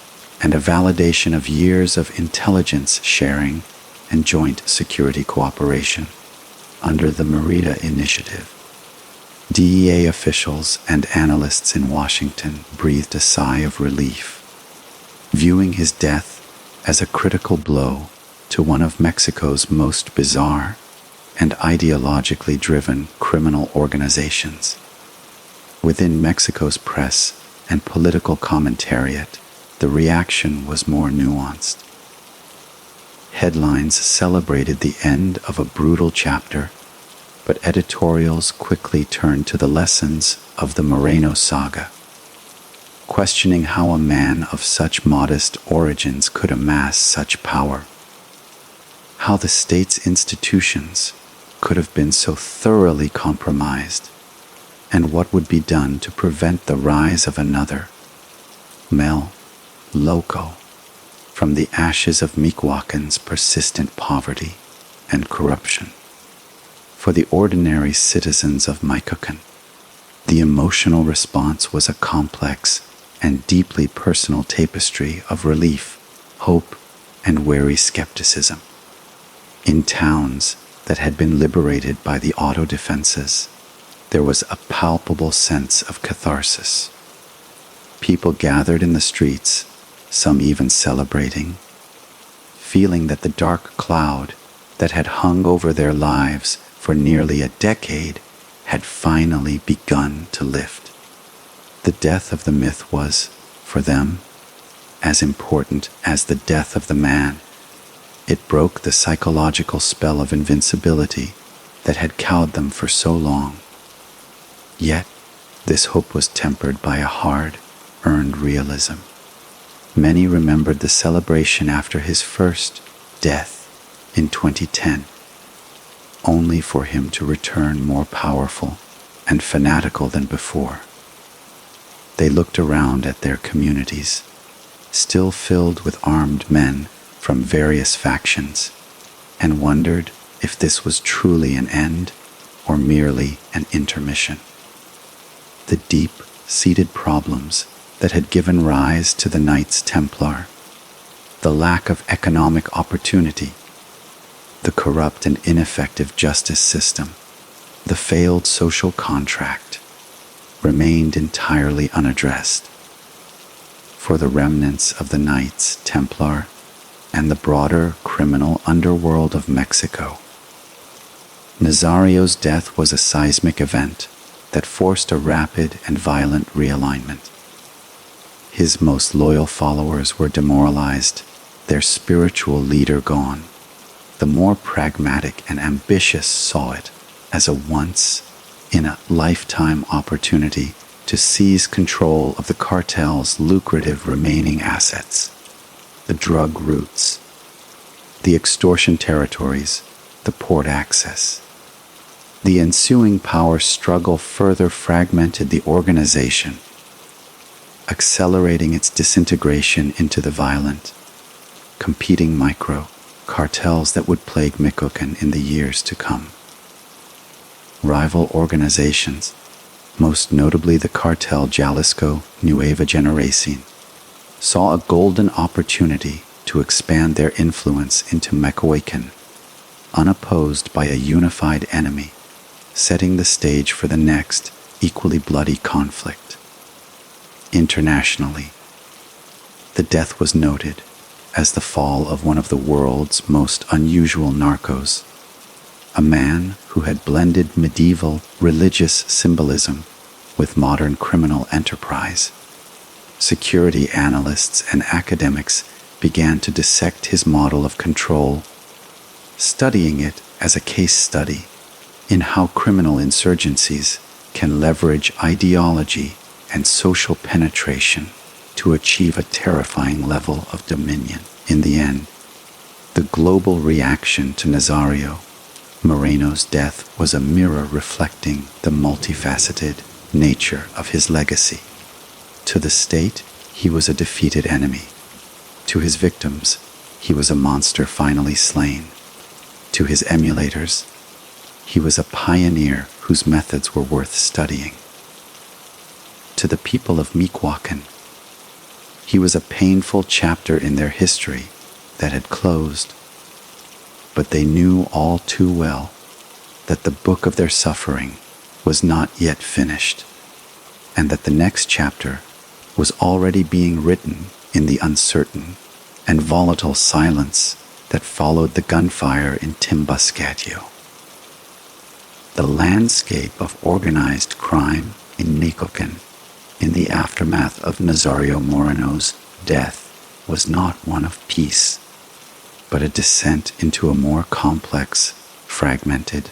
and a validation of years of intelligence sharing and joint security cooperation under the Merida Initiative. DEA officials and analysts in Washington breathed a sigh of relief, viewing his death as a critical blow to one of Mexico's most bizarre and ideologically driven criminal organizations. Within Mexico's press and political commentariat, the reaction was more nuanced. Headlines celebrated the end of a brutal chapter, but editorials quickly turned to the lessons of the Moreno saga, questioning how a man of such modest origins could amass such power, how the state's institutions could have been so thoroughly compromised, and what would be done to prevent the rise of another, Más Loco, from the ashes of Michoacán's persistent poverty and corruption. For the ordinary citizens of Michoacán, the emotional response was a complex and deeply personal tapestry of relief, hope, and wary skepticism. In towns that had been liberated by the auto defenses, there was a palpable sense of catharsis. People gathered in the streets, some even celebrating, feeling that the dark cloud that had hung over their lives for nearly a decade had finally begun to lift. The death of the myth was, for them, as important as the death of the man. It broke the psychological spell of invincibility that had cowed them for so long. Yet, this hope was tempered by a hard-earned realism. Many remembered the celebration after his first death in 2010, only for him to return more powerful and fanatical than before. They looked around at their communities, still filled with armed men from various factions, and wondered if this was truly an end or merely an intermission. The deep-seated problems that had given rise to the Knights Templar, the lack of economic opportunity, the corrupt and ineffective justice system, The failed social contract remained entirely unaddressed. For the remnants of the Knights Templar and the broader criminal underworld of Mexico, Nazario's death was a seismic event that forced a rapid and violent realignment. His most loyal followers were demoralized, their spiritual leader gone. The more pragmatic and ambitious saw it as a once-in-a-lifetime opportunity to seize control of the cartel's lucrative remaining assets, the drug routes, the extortion territories, the port access. The ensuing power struggle further fragmented the organization, accelerating its disintegration into the violent, competing micro-cartels that would plague Michoacán in the years to come. Rival organizations, most notably the cartel Jalisco Nueva Generación, saw a golden opportunity to expand their influence into Michoacán, unopposed by a unified enemy, setting the stage for the next equally bloody conflict. Internationally, the death was noted as the fall of one of the world's most unusual narcos, a man who had blended medieval religious symbolism with modern criminal enterprise. Security analysts and academics began to dissect his model of control, studying it as a case study in how criminal insurgencies can leverage ideology and social penetration to achieve a terrifying level of dominion. In the end, the global reaction to Nazario Moreno's death was a mirror reflecting the multifaceted nature of his legacy. To the state, he was a defeated enemy. To his victims, he was a monster finally slain. To his emulators, he was a pioneer whose methods were worth studying. To the people of Michoacán, he was a painful chapter in their history that had closed, but they knew all too well that the book of their suffering was not yet finished, and that the next chapter was already being written in the uncertain and volatile silence that followed the gunfire in Timbascatio. The landscape of organized crime in Michoacán in the aftermath of Nazario Moreno's death was not one of peace, but a descent into a more complex, fragmented,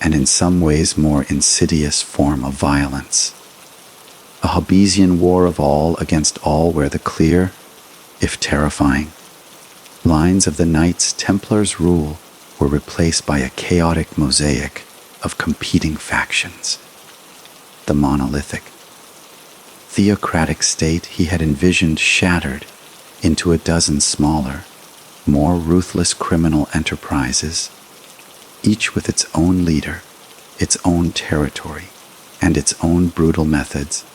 and in some ways more insidious form of violence. A Hobbesian war of all against all, where the clear, if terrifying, lines of the Knights Templars' rule were replaced by a chaotic mosaic of competing factions. The monolithic, theocratic state he had envisioned shattered into a dozen smaller, more ruthless criminal enterprises, each with its own leader, its own territory, and its own brutal methods,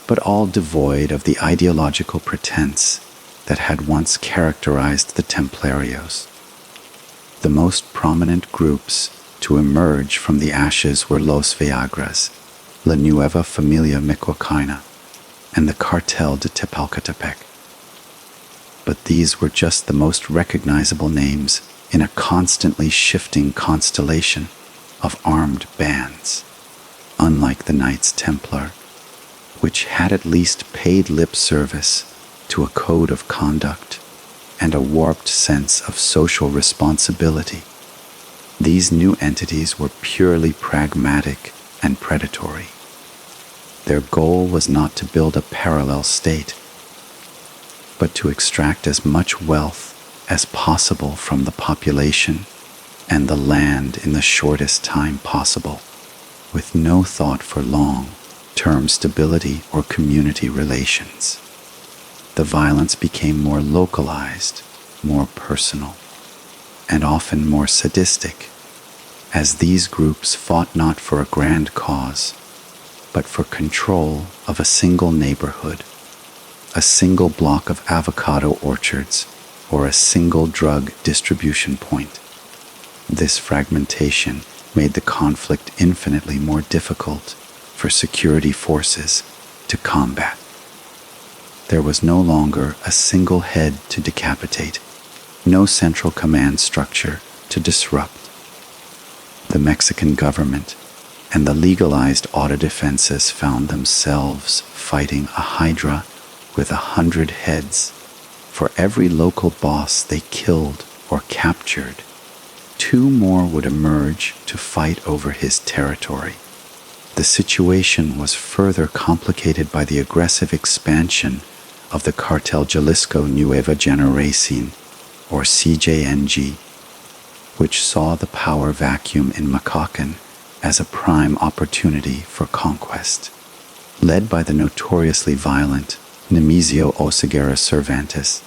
but all devoid of the ideological pretense that had once characterized the Templarios. The most prominent groups to emerge from the ashes were Los Viagras, La Nueva Familia Michoacana, and the Cartel de Tepalcatepec. But these were just the most recognizable names in a constantly shifting constellation of armed bands. Unlike the Knights Templar, which had at least paid lip service to a code of conduct and a warped sense of social responsibility, these new entities were purely pragmatic and predatory. Their goal was not to build a parallel state, but to extract as much wealth as possible from the population and the land in the shortest time possible, with no thought for long-term stability or community relations. The violence became more localized, more personal, and often more sadistic, as these groups fought not for a grand cause, but for control of a single neighborhood, a single block of avocado orchards, or a single drug distribution point. This fragmentation made the conflict infinitely more difficult for security forces to combat. There was no longer a single head to decapitate, no central command structure to disrupt. The Mexican government and the legalized autodefensas found themselves fighting a hydra with 100 heads. For every local boss they killed or captured, 2 more would emerge to fight over his territory. The situation was further complicated by the aggressive expansion of the Cartel Jalisco Nueva Generación, or CJNG, which saw the power vacuum in Michoacán as a prime opportunity for conquest. Led by the notoriously violent Nemesio Oseguera Cervantes,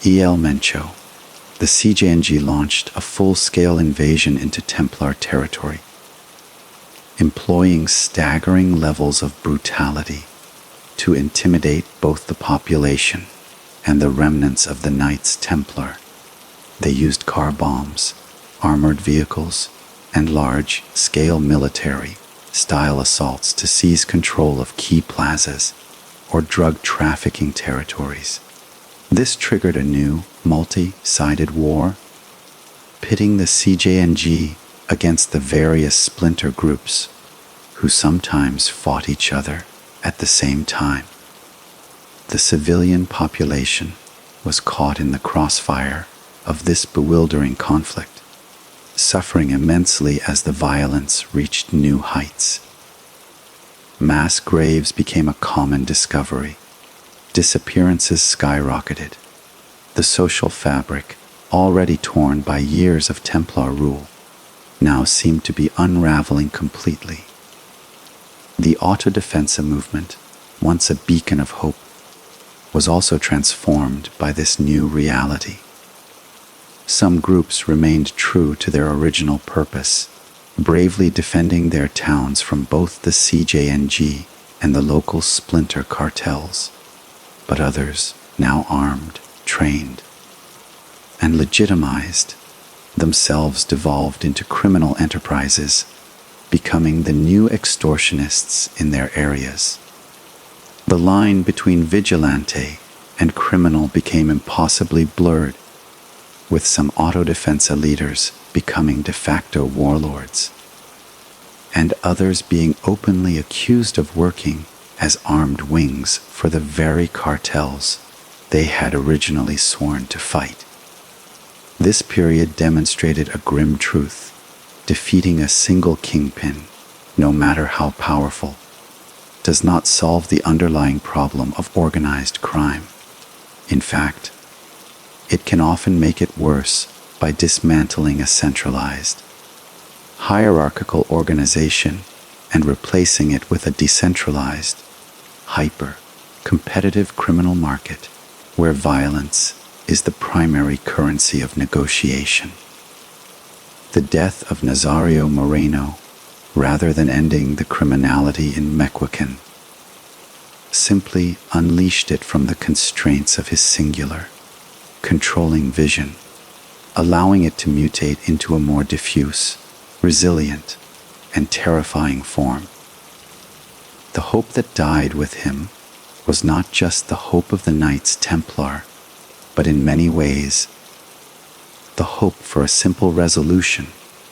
El Mencho, the CJNG launched a full-scale invasion into Templar territory, employing staggering levels of brutality to intimidate both the population and the remnants of the Knights Templar. They used car bombs, armored vehicles, and large-scale military-style assaults to seize control of key plazas or drug trafficking territories. This triggered a new, multi-sided war, pitting the CJNG against the various splinter groups who sometimes fought each other at the same time. The civilian population was caught in the crossfire of this bewildering conflict, suffering immensely as the violence reached new heights. Mass graves became a common discovery. Disappearances skyrocketed. The social fabric, already torn by years of Templar rule, now seemed to be unraveling completely. The autodefensa movement, once a beacon of hope, was also transformed by this new reality. Some groups remained true to their original purpose, bravely defending their towns from both the CJNG and the local splinter cartels. But others, now armed, trained, and legitimized, themselves devolved into criminal enterprises, becoming the new extortionists in their areas. The line between vigilante and criminal became impossibly blurred, with some autodefensa leaders becoming de facto warlords, and others being openly accused of working as armed wings for the very cartels they had originally sworn to fight. This period demonstrated a grim truth. Defeating a single kingpin, no matter how powerful, does not solve the underlying problem of organized crime. In fact, it can often make it worse by dismantling a centralized, hierarchical organization and replacing it with a decentralized, hyper-competitive criminal market where violence is the primary currency of negotiation. The death of Nazario Moreno, rather than ending the criminality in Michoacán, simply unleashed it from the constraints of his singular, controlling vision, allowing it to mutate into a more diffuse, resilient, and terrifying form. The hope that died with him was not just the hope of the Knights Templar, but in many ways, the hope for a simple resolution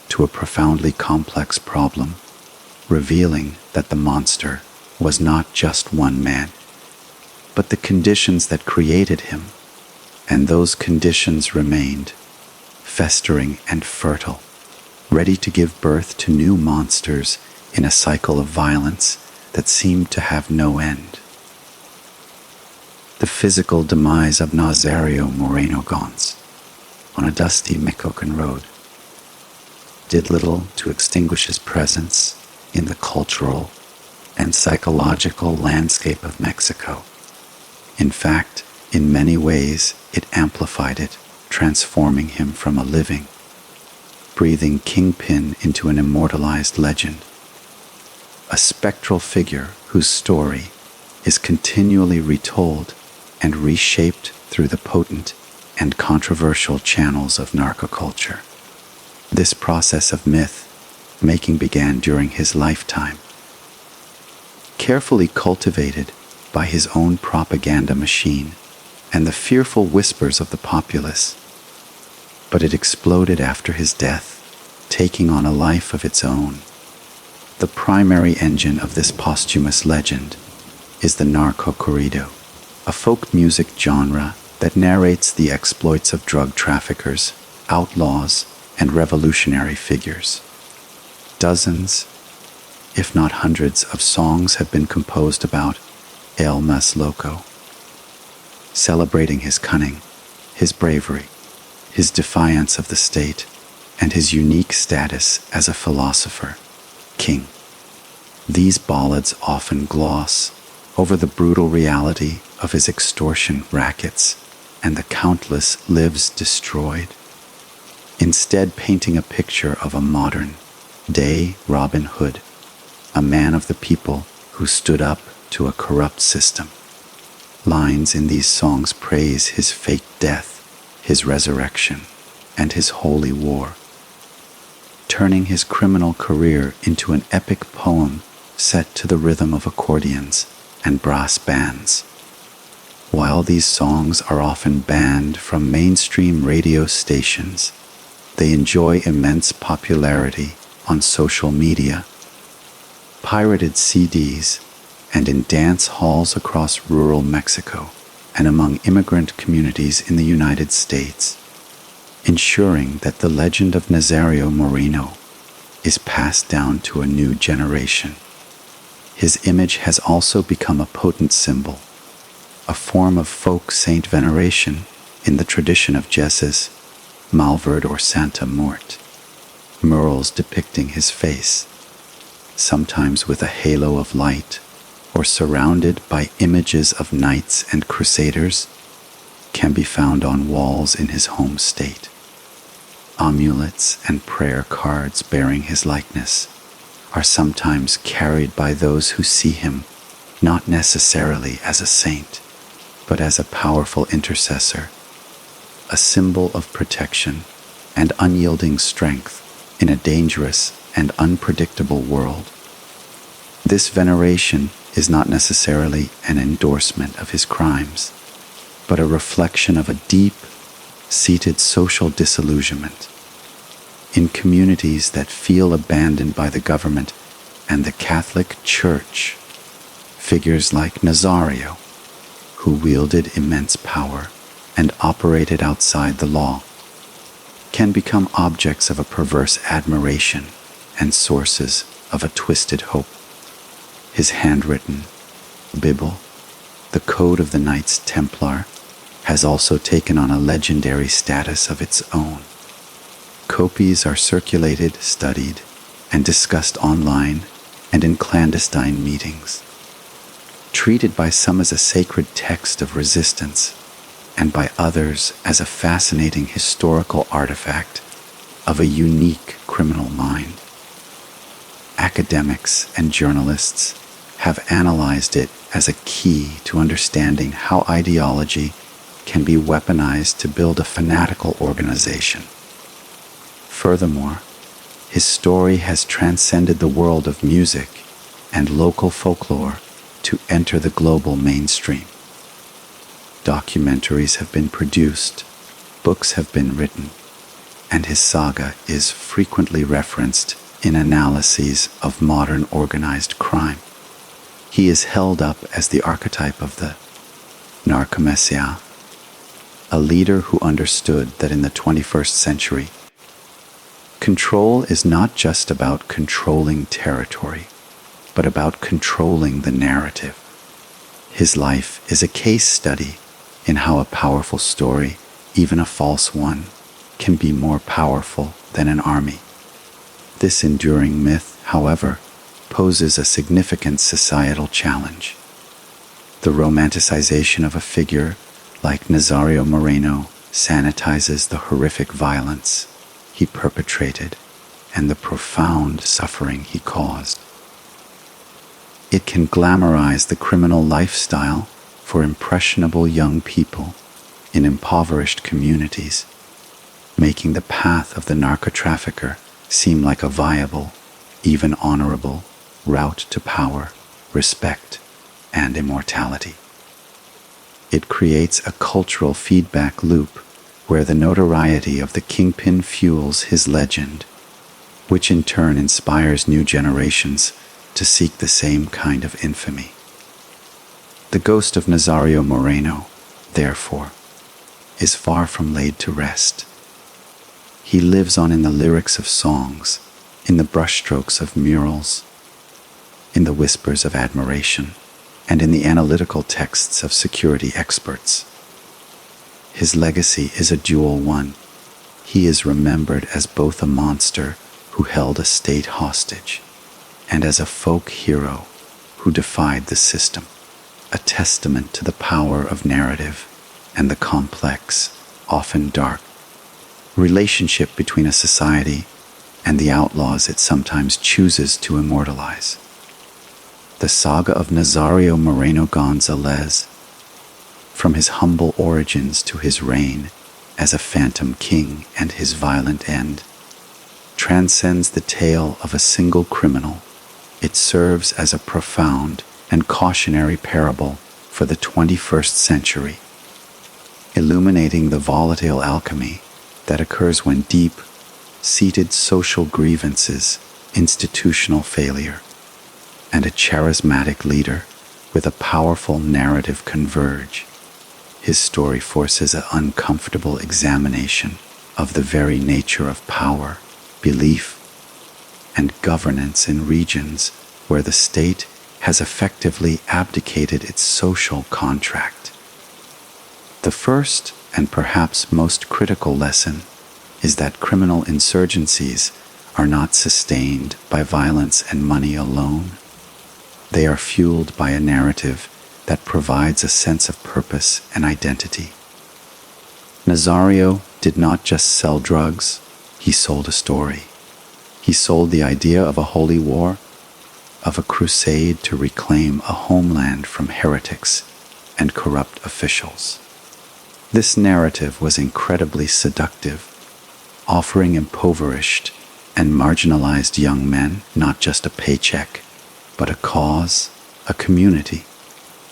to a profoundly complex problem, revealing that the monster was not just one man, but the conditions that created him, and those conditions remained, festering and fertile, ready to give birth to new monsters in a cycle of violence that seemed to have no end. The physical demise of Nazario Moreno González on a dusty Michoacán road did little to extinguish his presence in the cultural and psychological landscape of Mexico. In fact, in many ways, it amplified it, transforming him from a living, breathing kingpin into an immortalized legend, a spectral figure whose story is continually retold and reshaped through the potent and controversial channels of narcoculture. This process of myth making began during his lifetime. Carefully cultivated by his own propaganda machine and the fearful whispers of the populace, but it exploded after his death, taking on a life of its own. The primary engine of this posthumous legend is the narco corrido, a folk music genre that narrates the exploits of drug traffickers, outlaws, and revolutionary figures. Dozens, if not hundreds, of songs have been composed about El Más Loco, celebrating his cunning, his bravery, his defiance of the state, and his unique status as a philosopher, king. These ballads often gloss over the brutal reality of his extortion rackets and the countless lives destroyed, instead painting a picture of a modern-day Robin Hood, a man of the people who stood up to a corrupt system. Lines in these songs praise his fake death, his resurrection, and his holy war, turning his criminal career into an epic poem set to the rhythm of accordions and brass bands. While these songs are often banned from mainstream radio stations, they enjoy immense popularity on social media, pirated CDs, and in dance halls across rural Mexico and among immigrant communities in the United States, ensuring that the legend of Nazario Moreno is passed down to a new generation. His image has also become a potent symbol, a form of folk saint veneration in the tradition of Jesus, Malverde or Santa Mort, murals depicting his face, sometimes with a halo of light or surrounded by images of knights and crusaders, can be found on walls in his home state. Amulets and prayer cards bearing his likeness are sometimes carried by those who see him not necessarily as a saint, but as a powerful intercessor, a symbol of protection and unyielding strength in a dangerous and unpredictable world. This veneration is not necessarily an endorsement of his crimes, but a reflection of a deep-seated social disillusionment. In communities that feel abandoned by the government and the Catholic Church, figures like Nazario, who wielded immense power and operated outside the law, can become objects of a perverse admiration and sources of a twisted hope. His handwritten Bible, the Code of the Knights Templar, has also taken on a legendary status of its own. Copies are circulated, studied, and discussed online and in clandestine meetings. Treated by some as a sacred text of resistance, and by others as a fascinating historical artifact of a unique criminal mind. Academics and journalists have analyzed it as a key to understanding how ideology can be weaponized to build a fanatical organization. Furthermore, his story has transcended the world of music and local folklore to enter the global mainstream. Documentaries have been produced, books have been written, and his saga is frequently referenced in analyses of modern organized crime. He is held up as the archetype of the narco-messiah, a leader who understood that in the 21st century, control is not just about controlling territory, but about controlling the narrative. His life is a case study in how a powerful story, even a false one, can be more powerful than an army. This enduring myth, however, poses a significant societal challenge. The romanticization of a figure like Nazario Moreno sanitizes the horrific violence he perpetrated and the profound suffering he caused. It can glamorize the criminal lifestyle for impressionable young people in impoverished communities, making the path of the narco-trafficker seem like a viable even honorable, route to power, respect, and immortality. It creates a cultural feedback loop where the notoriety of the kingpin fuels his legend, which in turn inspires new generations to seek the same kind of infamy. The ghost of Nazario Moreno, therefore, is far from laid to rest. He lives on in the lyrics of songs, in the brushstrokes of murals, in the whispers of admiration, and in the analytical texts of security experts. His legacy is a dual one. He is remembered as both a monster who held a state hostage and as a folk hero who defied the system, a testament to the power of narrative and the complex, often dark, relationship between a society and the outlaws it sometimes chooses to immortalize. The saga of Nazario Moreno González, from his humble origins to his reign as a phantom king and his violent end, transcends the tale of a single criminal. It serves as a profound and cautionary parable for the 21st century, illuminating the volatile alchemy that occurs when deep-seated social grievances, institutional failure, and a charismatic leader with a powerful narrative converge. His story forces an uncomfortable examination of the very nature of power, belief, and governance in regions where the state has effectively abdicated its social contract. The first and perhaps most critical lesson is that criminal insurgencies are not sustained by violence and money alone. They are fueled by a narrative that provides a sense of purpose and identity. Nazario did not just sell drugs, he sold a story. He sold the idea of a holy war, of a crusade to reclaim a homeland from heretics and corrupt officials. This narrative was incredibly seductive, offering impoverished and marginalized young men not just a paycheck, but a cause, a community,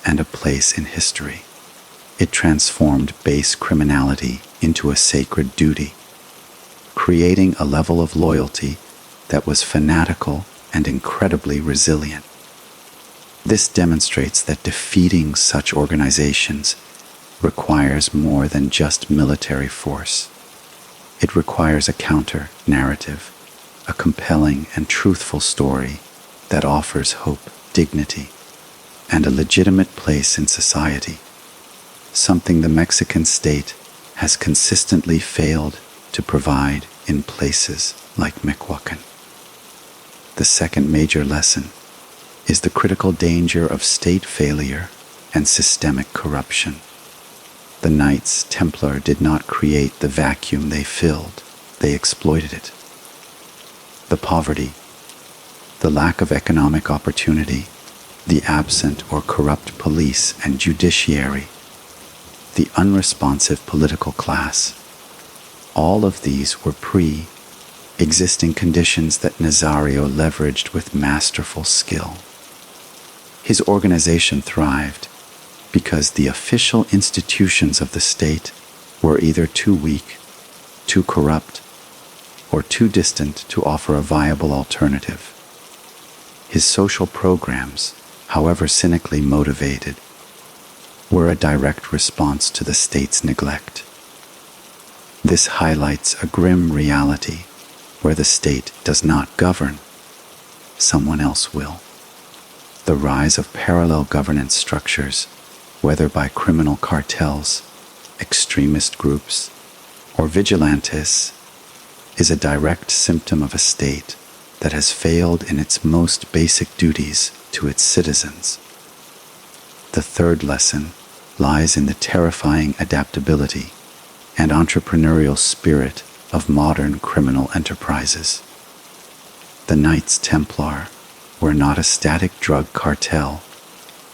and a place in history. It transformed base criminality into a sacred duty, creating a level of loyalty that was fanatical and incredibly resilient. This demonstrates that defeating such organizations requires more than just military force. It requires a counter-narrative, a compelling and truthful story that offers hope, dignity, and a legitimate place in society, something the Mexican state has consistently failed to provide in places like Michoacán. The second major lesson is the critical danger of state failure and systemic corruption. The Knights Templar did not create the vacuum they filled, they exploited it. The poverty, the lack of economic opportunity, the absent or corrupt police and judiciary, the unresponsive political class, all of these were pre-existing conditions that Nazario leveraged with masterful skill. His organization thrived because the official institutions of the state were either too weak, too corrupt, or too distant to offer a viable alternative. His social programs, however cynically motivated, were a direct response to the state's neglect. This highlights a grim reality where the state does not govern, someone else will. The rise of parallel governance structures, whether by criminal cartels, extremist groups, or vigilantes, is a direct symptom of a state that has failed in its most basic duties to its citizens. The third lesson lies in the terrifying adaptability and entrepreneurial spirit of modern criminal enterprises. The Knights Templar were not a static drug cartel.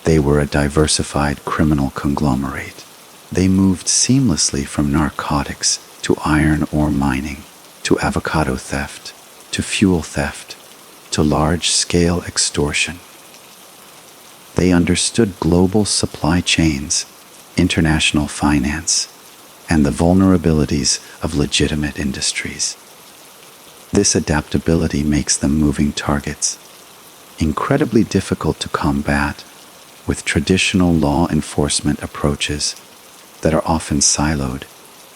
They were a diversified criminal conglomerate. They moved seamlessly from narcotics to iron ore mining, to avocado theft, to fuel theft, to large-scale extortion. They understood global supply chains, international finance, and the vulnerabilities of legitimate industries. This adaptability makes them moving targets, incredibly difficult to combat with traditional law enforcement approaches that are often siloed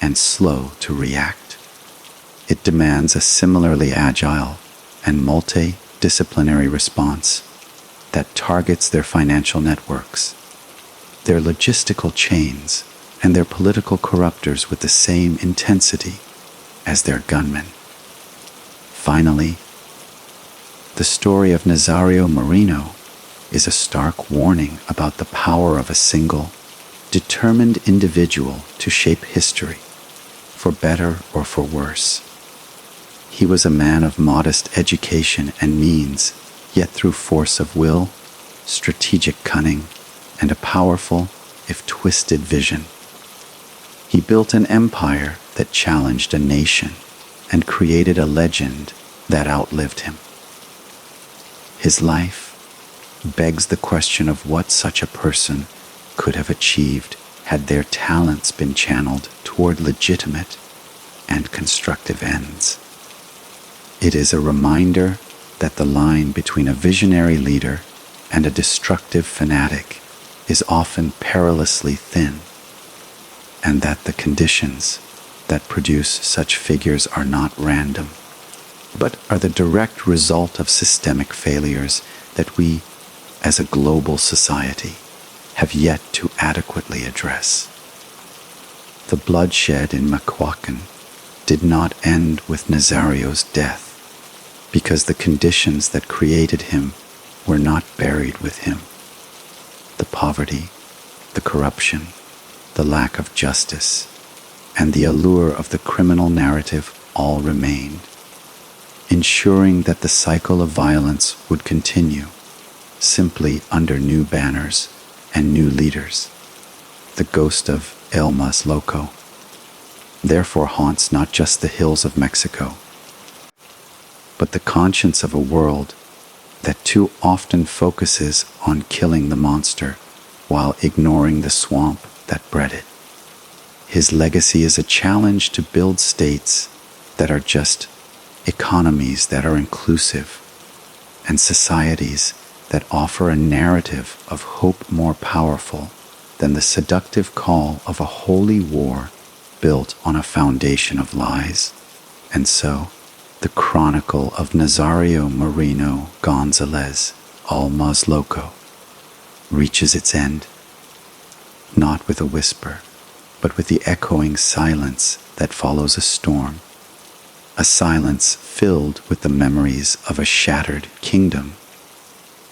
and slow to react. It demands a similarly agile and multidisciplinary response that targets their financial networks, their logistical chains, and their political corruptors with the same intensity as their gunmen. Finally, the story of Nazario Moreno is a stark warning about the power of a single, determined individual to shape history, for better or for worse. He was a man of modest education and means, yet through force of will, strategic cunning, and a powerful, if twisted, vision. He built an empire that challenged a nation and created a legend that outlived him. His life begs the question of what such a person could have achieved had their talents been channeled toward legitimate and constructive ends. It is a reminder that the line between a visionary leader and a destructive fanatic is often perilously thin, and that the conditions that produce such figures are not random, but are the direct result of systemic failures that we, as a global society, have yet to adequately address. The bloodshed in Michoacán did not end with Nazario's death, because the conditions that created him were not buried with him. The poverty, the corruption, the lack of justice, and the allure of the criminal narrative all remained, ensuring that the cycle of violence would continue, simply under new banners and new leaders. The ghost of Más Loco therefore haunts not just the hills of Mexico, but the conscience of a world that too often focuses on killing the monster while ignoring the swamp that bred it. His legacy is a challenge to build states that are just, economies that are inclusive, and societies that offer a narrative of hope more powerful than the seductive call of a holy war built on a foundation of lies. And so, the chronicle of Nazario Moreno González, Más Loco, reaches its end, not with a whisper, but with the echoing silence that follows a storm, a silence filled with the memories of a shattered kingdom,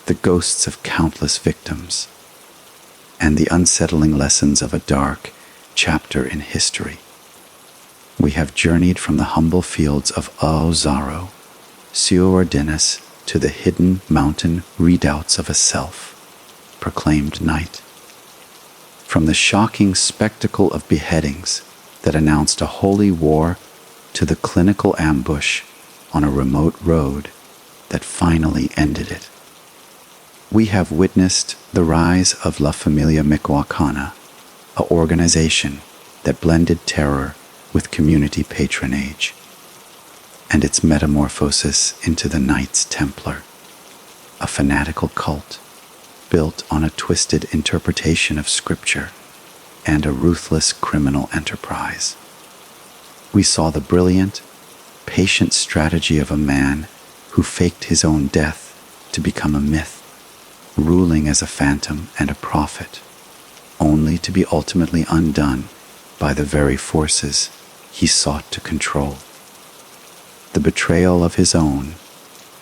the ghosts of countless victims, and the unsettling lessons of a dark chapter in history. We have journeyed from the humble fields of Zaro, Ciudadanas, to the hidden mountain redoubts of a self-proclaimed knight. From the shocking spectacle of beheadings that announced a holy war to the clinical ambush on a remote road that finally ended it. We have witnessed the rise of La Familia Michoacana, an organization that blended terror with community patronage, and its metamorphosis into the Knights Templar, a fanatical cult built on a twisted interpretation of scripture and a ruthless criminal enterprise. We saw the brilliant, patient strategy of a man who faked his own death to become a myth, ruling as a phantom and a prophet, only to be ultimately undone by the very forces he sought to control. The betrayal of his own,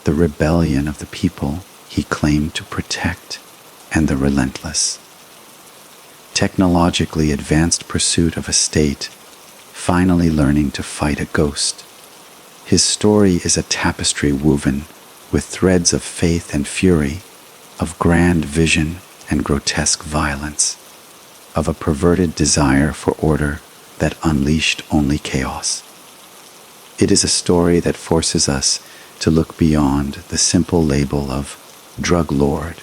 the rebellion of the people he claimed to protect, and the relentless, technologically advanced pursuit of a state finally learning to fight a ghost. His story is a tapestry woven with threads of faith and fury, of grand vision and grotesque violence, of a perverted desire for order that unleashed only chaos. It is a story that forces us to look beyond the simple label of drug lord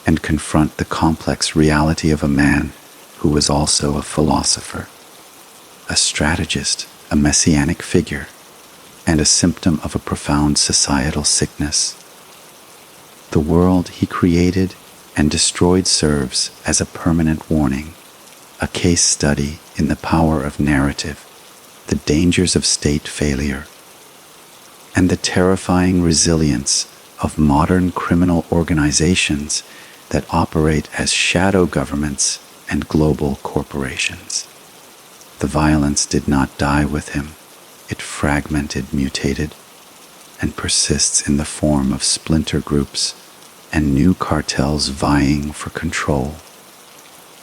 and confront the complex reality of a man who was also a philosopher, a strategist, a messianic figure, and a symptom of a profound societal sickness. The world he created and destroyed serves as a permanent warning, a case study in the power of narrative, the dangers of state failure, and the terrifying resilience of modern criminal organizations that operate as shadow governments and global corporations. The violence did not die with him. It fragmented, mutated, and persists in the form of splinter groups and new cartels vying for control.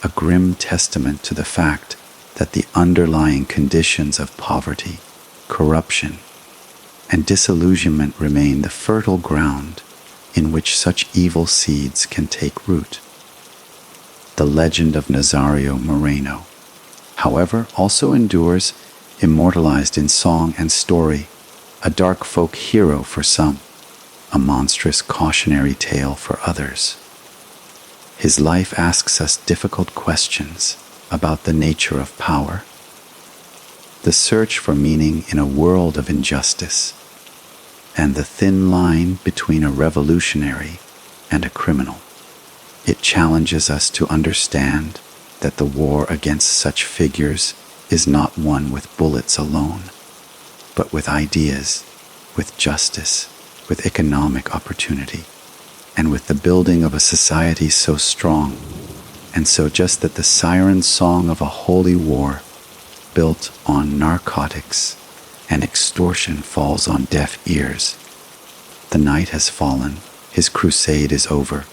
A grim testament to the fact that the underlying conditions of poverty, corruption, and disillusionment remain the fertile ground in which such evil seeds can take root. The legend of Nazario Moreno, however, also endures, immortalized in song and story, a dark folk hero for some, a monstrous cautionary tale for others. His life asks us difficult questions about the nature of power, the search for meaning in a world of injustice, and the thin line between a revolutionary and a criminal. It challenges us to understand that the war against such figures is not won with bullets alone, but with ideas, with justice, with economic opportunity, and with the building of a society so strong and so just that the siren song of a holy war built on narcotics and extortion falls on deaf ears. The night has fallen, his crusade is over,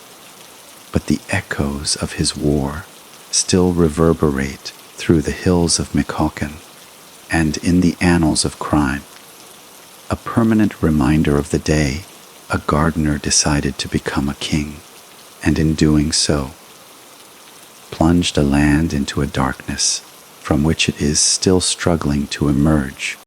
but the echoes of his war still reverberate through the hills of Michoacán and in the annals of crime. A permanent reminder of the day a gardener decided to become a king, and in doing so, plunged a land into a darkness from which it is still struggling to emerge.